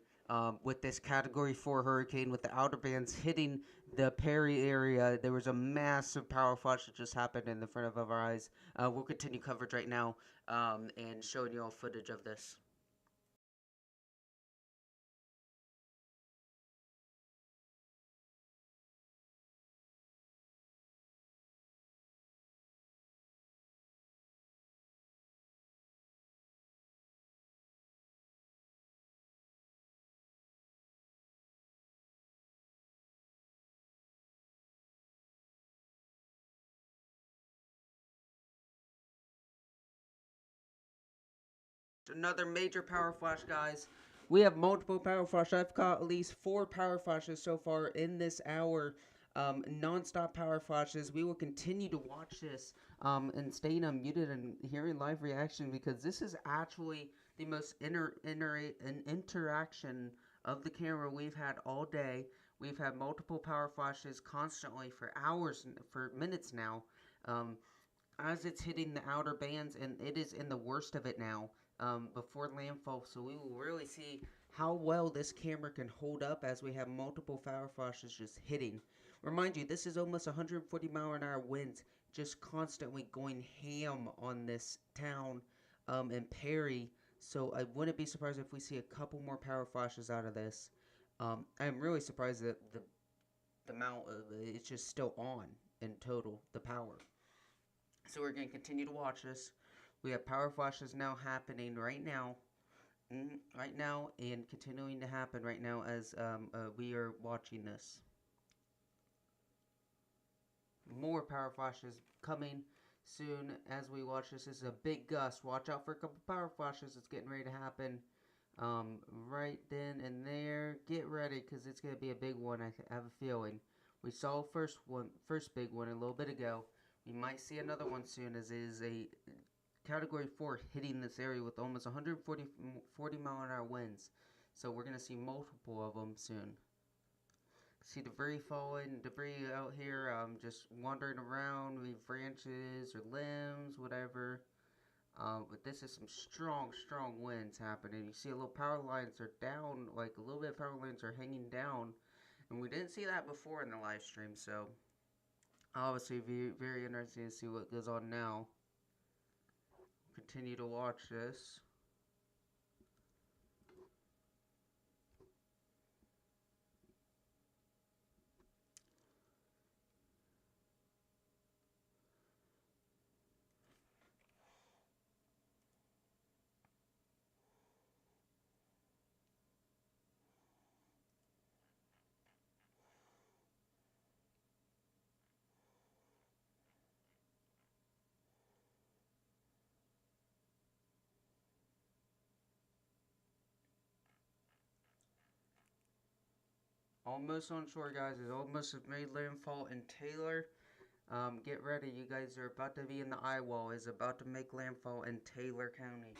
with this Category 4 hurricane with the outer bands hitting the Perry area. There was a massive power flash that just happened in the front of our eyes. We'll continue coverage right now and showing you all footage of this. Another major power flash, guys. We have multiple power flashes. I've caught at least 4 power flashes so far in this hour. Non-stop power flashes. We will continue to watch this and staying unmuted and hearing live reaction because this is actually the most interaction of the camera we've had all day. We've had multiple power flashes constantly for hours, for minutes now. As it's hitting the outer bands, and it is in the worst of it now before landfall. So we will really see how well this camera can hold up as we have multiple power flashes just hitting. Remind you, this is almost 140-mile-an-hour winds just constantly going ham on this town in Perry. So I wouldn't be surprised if we see a couple more power flashes out of this. I'm really surprised that the amount of it's just still on in total, the power. So we're going to continue to watch this. We have power flashes now happening right now. Right now, and continuing to happen right now as we are watching this. More power flashes coming soon as we watch this. This is a big gust. Watch out for a couple power flashes. It's getting ready to happen right then and there. Get ready because it's going to be a big one. I have a feeling. We saw first big one a little bit ago. We might see another one soon as it is a Category 4 hitting this area with almost 40-mile-an-hour winds. So we're going to see multiple of them soon. See debris falling, debris out here just wandering around, maybe branches or limbs, whatever. But this is some strong winds happening. You see a little power lines are down, like a little bit of power lines are hanging down. And we didn't see that before in the live stream, so obviously very interesting to see what goes on now. Continue to watch this. Almost on shore, guys. It almost made landfall in Taylor. Get ready. You guys are about to be in the eye wall. It's about to make landfall in Taylor County.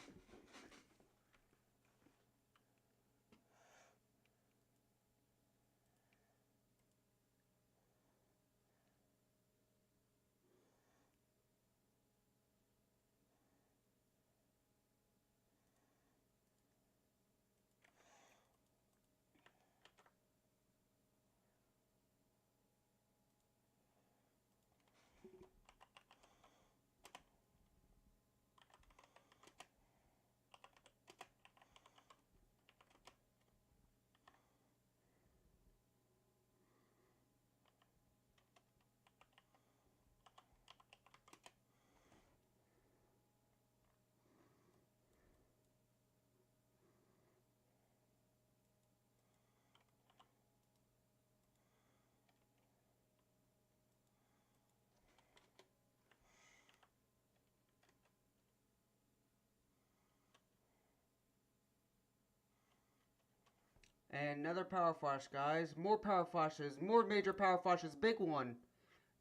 And another power flash, guys. More power flashes. More major power flashes. Big one.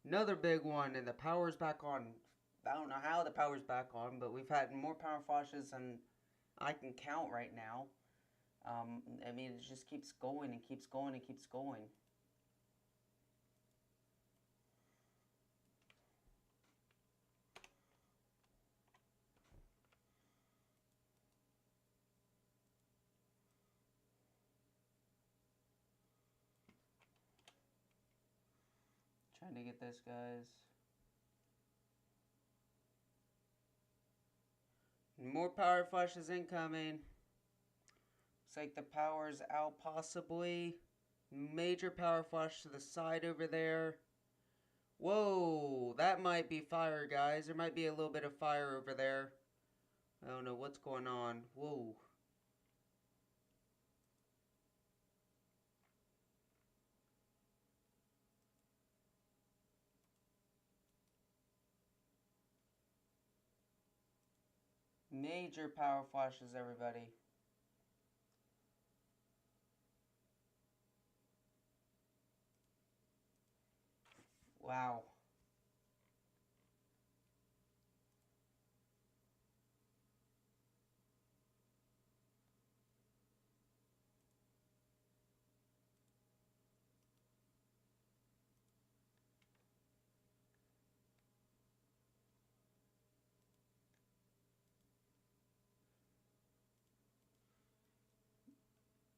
Another big one. And the power's back on. I don't know how the power's back on, but we've had more power flashes than I can count right now. I mean, it just keeps going and keeps going and keeps going. Trying to get this, guys. More power flashes incoming. Looks like the power's out possibly. Major power flash to the side over there. Whoa, that might be fire, guys. There might be a little bit of fire over there. I don't know what's going on. Whoa. Major power flashes, everybody. Wow.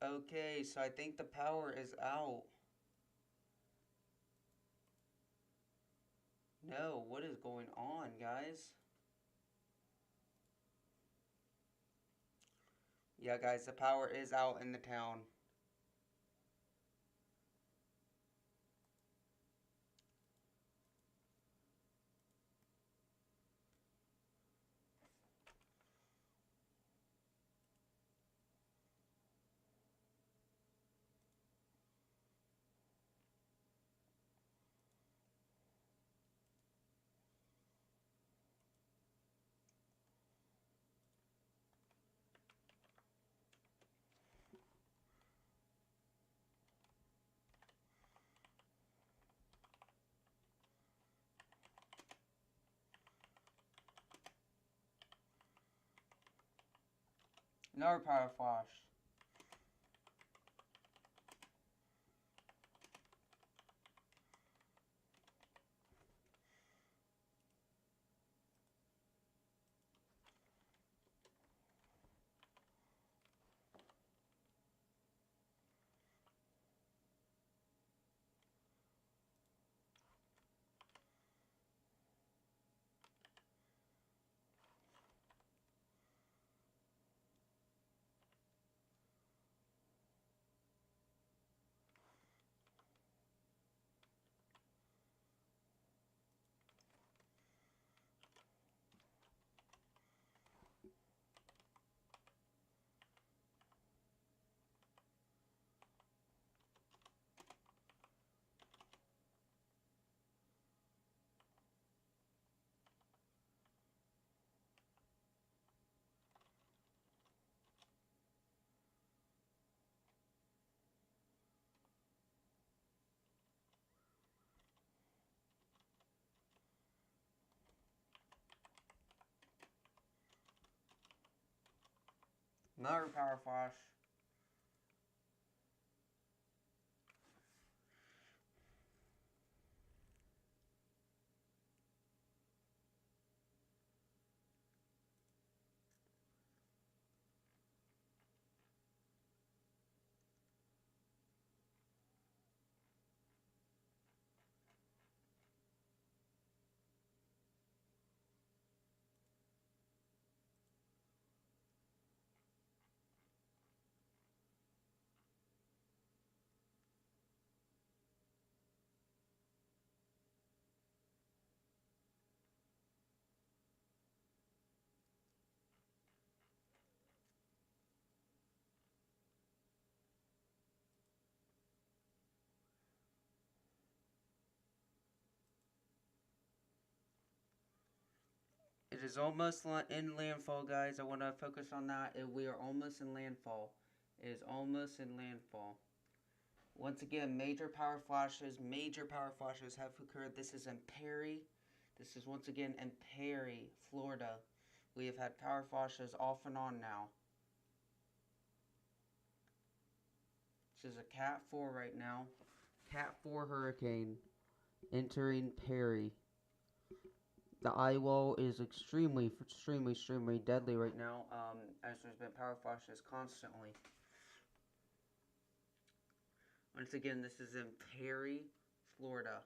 Okay, so I think the power is out. No, what is going on, guys? Yeah, guys, the power is out in the town. Another power flash. Another power flash. It is almost in landfall, guys. I want to focus on that. We are almost in landfall. It is almost in landfall. Once again, major power flashes have occurred. This is in Perry. This is once again in Perry, Florida. We have had power flashes off and on now. This is a Cat 4 right now. Cat 4 hurricane entering Perry. The eye wall is extremely deadly right now, as there's been power flashes constantly. Once again, this is in Perry, Florida.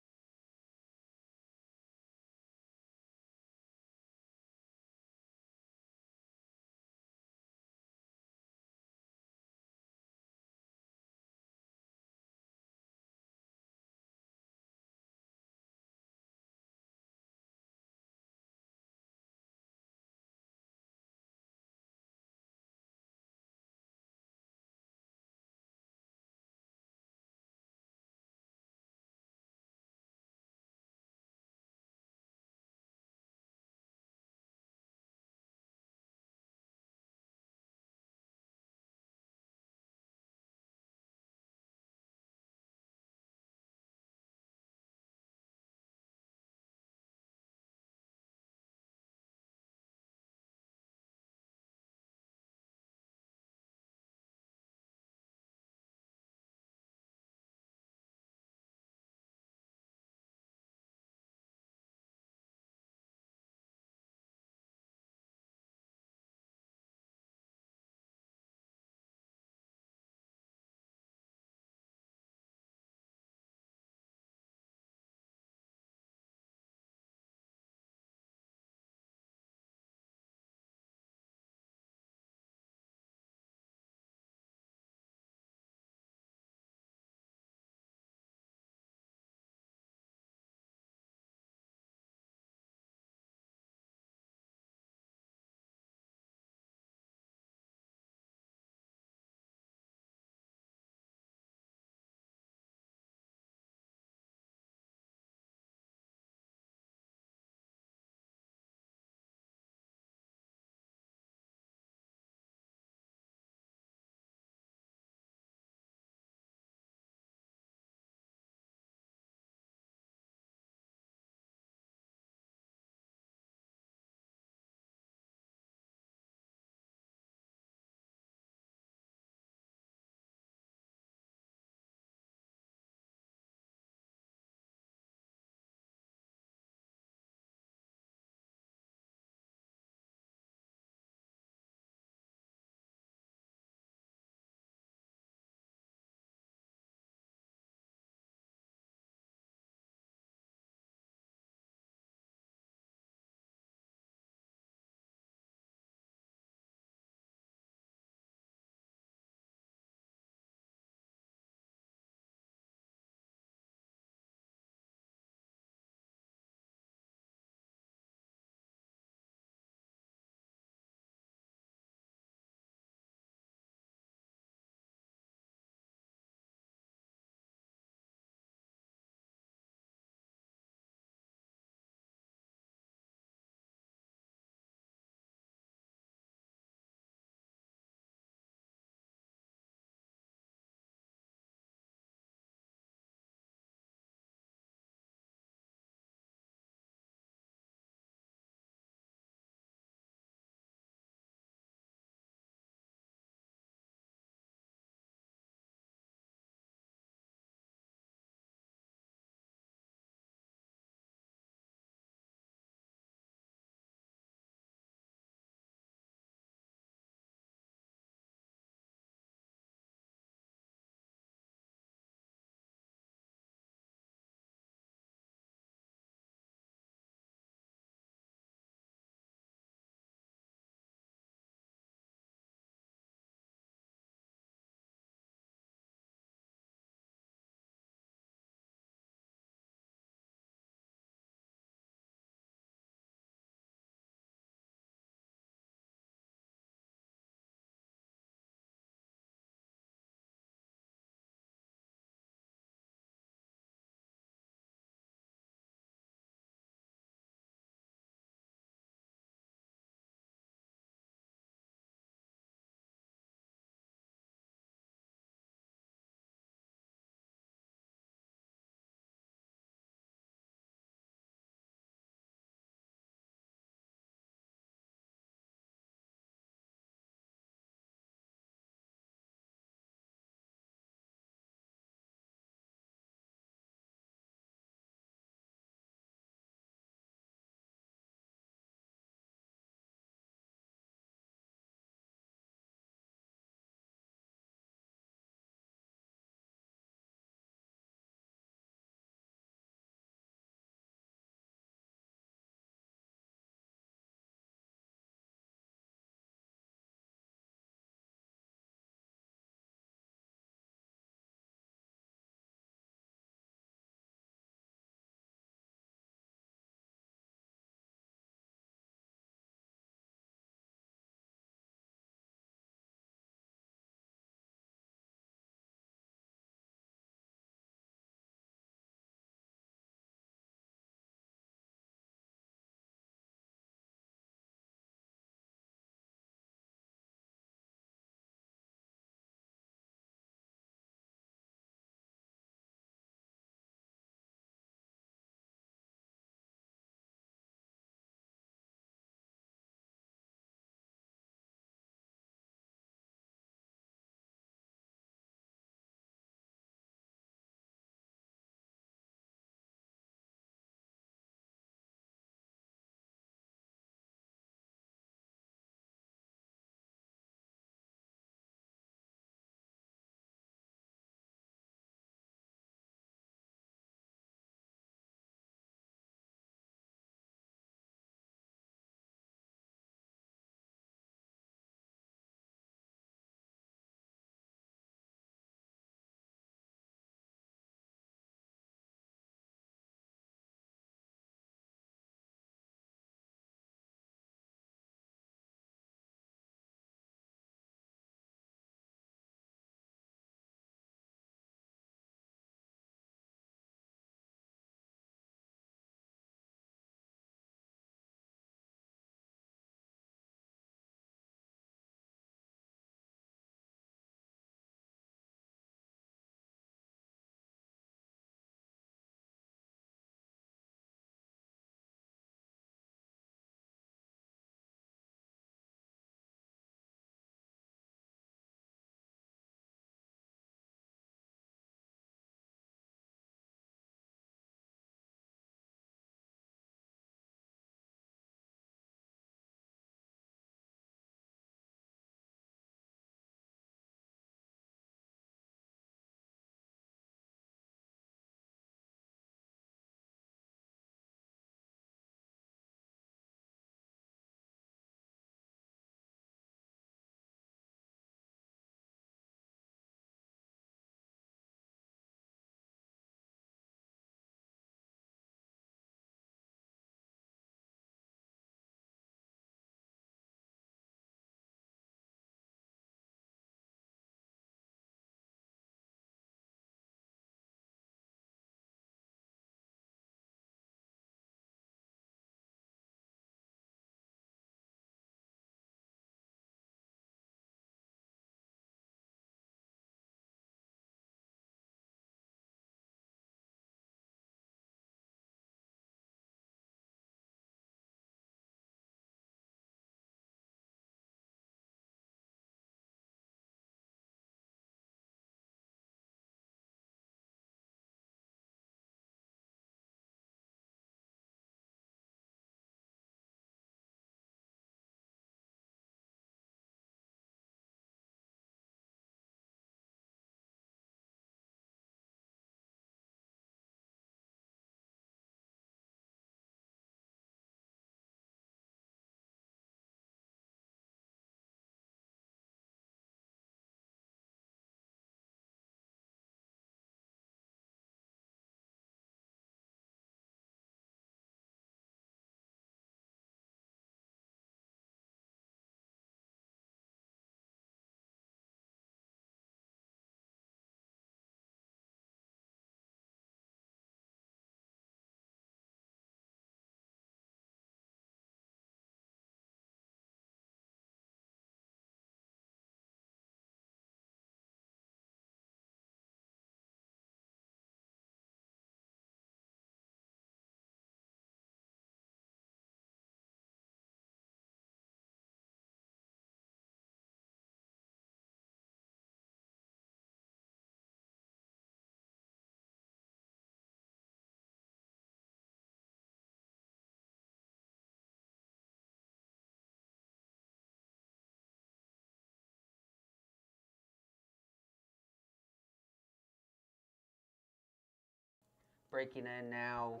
breaking in now.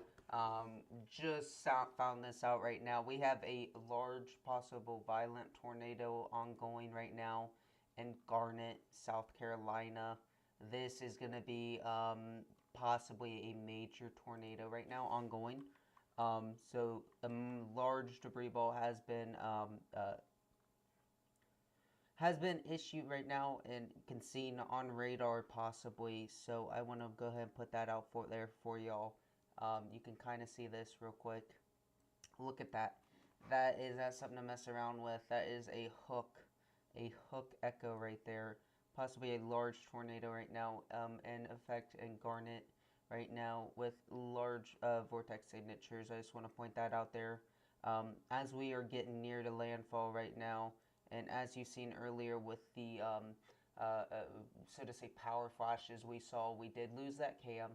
Just found this out right now. We have a large possible violent tornado ongoing right now in Garnett, South Carolina. This is going to be possibly a major tornado right now ongoing. So a large debris ball has been issued right now and can seen on radar possibly. So I want to go ahead and put that out for y'all. You can kind of see this real quick. Look at that. That's something to mess around with. That is a hook echo right there. Possibly a large tornado right now in effect in Garnet right now with large vortex signatures. I just want to point that out there. As we are getting near to landfall right now, and as you've seen earlier with the so to say power flashes we saw, we did lose that cam.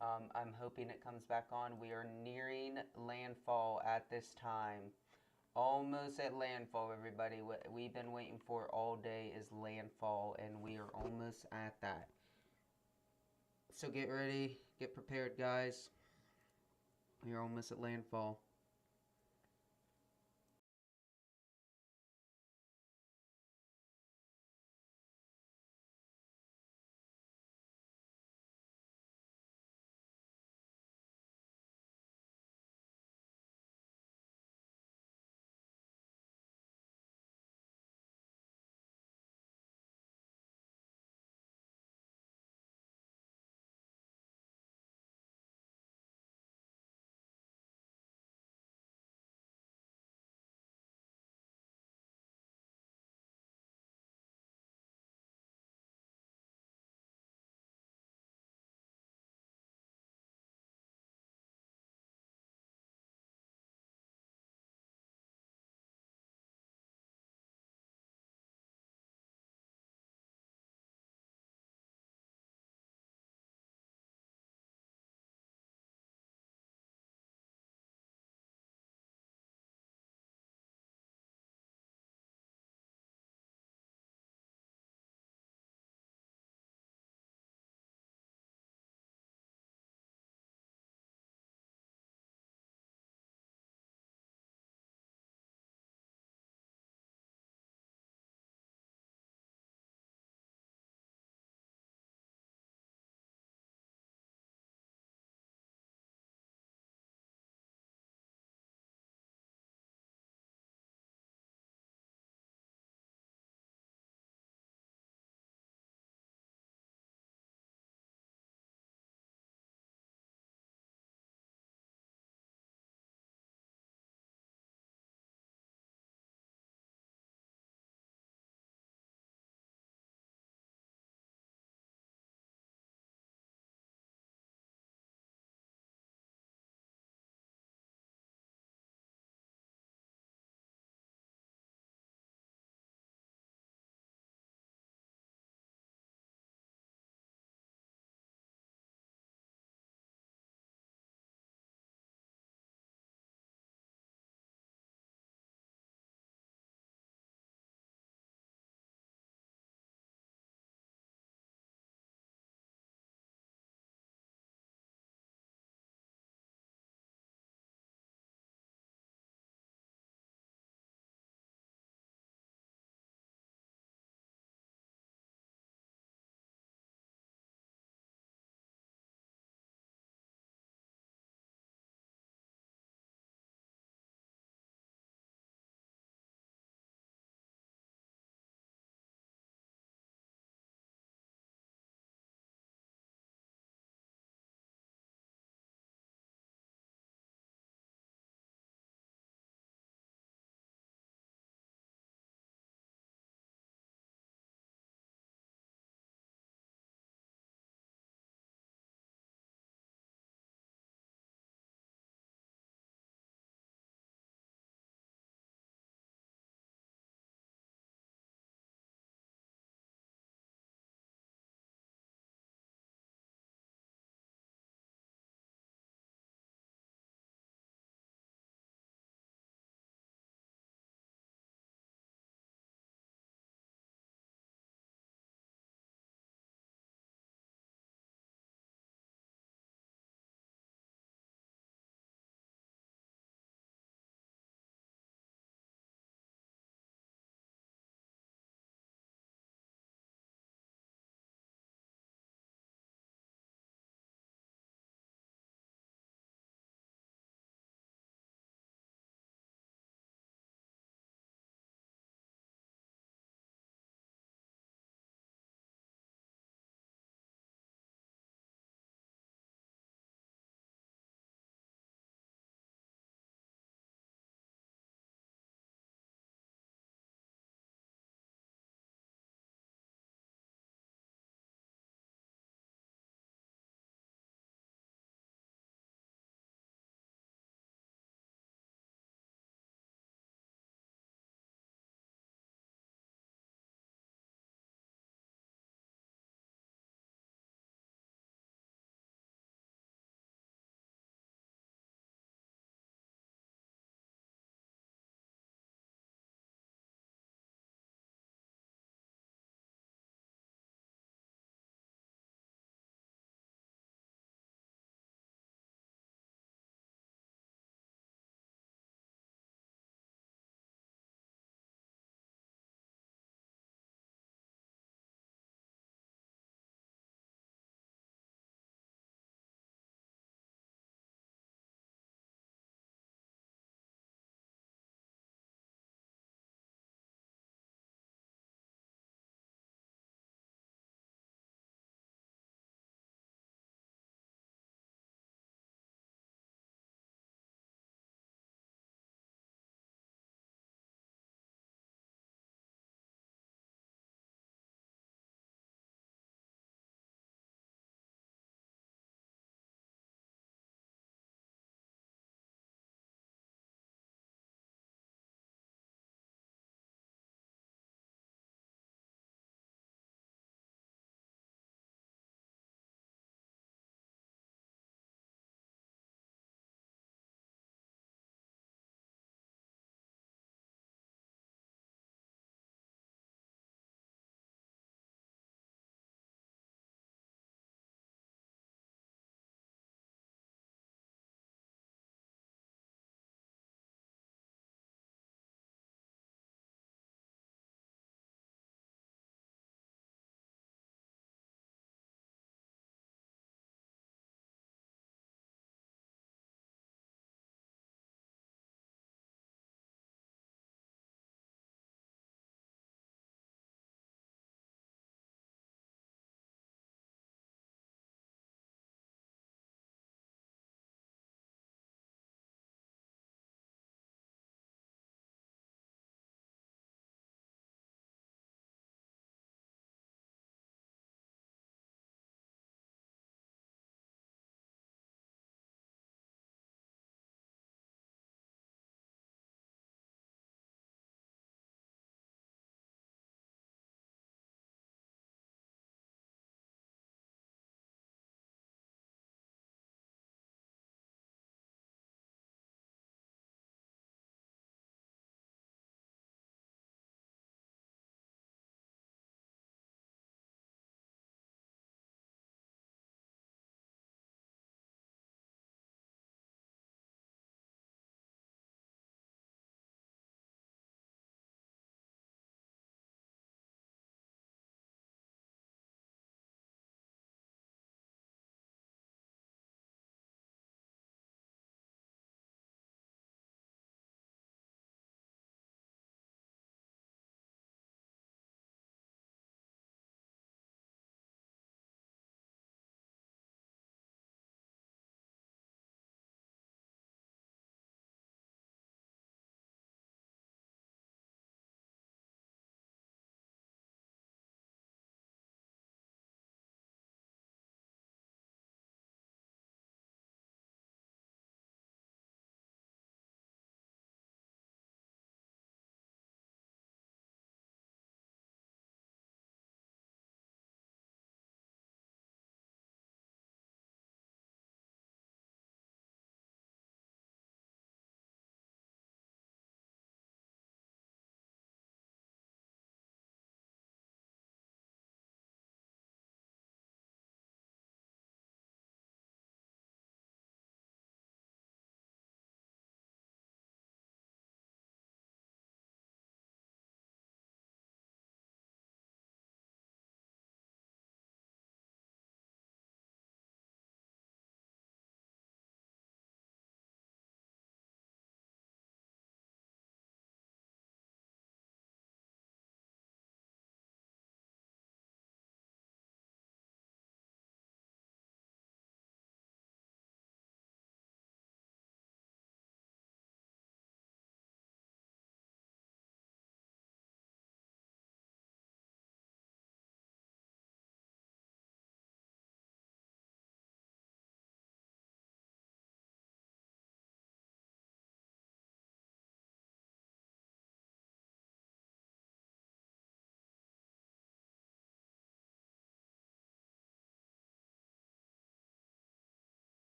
I'm hoping it comes back on. We are nearing landfall at this time. Almost at landfall, everybody. What we've been waiting for all day is landfall, and we are almost at that. So get ready, get prepared, guys. We are almost at landfall.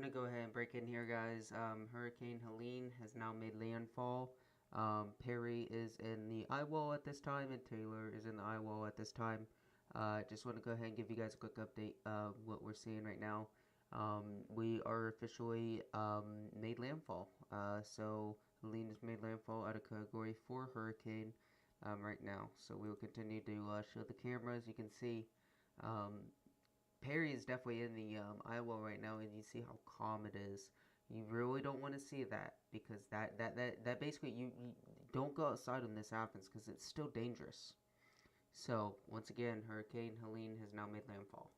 want to go ahead and break in here, guys. Hurricane Helene has now made landfall. Perry is in the eye wall at this time, and Taylor is in the eye wall at this time. Just want to go ahead and give you guys a quick update of what we're seeing right now. We are officially made landfall. So Helene has made landfall at a Category 4 hurricane right now. So we will continue to show the camera. As you can see, Perry is definitely in the eye wall right now, and you see how calm it is. You really don't want to see that, because that basically you don't go outside when this happens, because it's still dangerous. So once again, Hurricane Helene has now made landfall.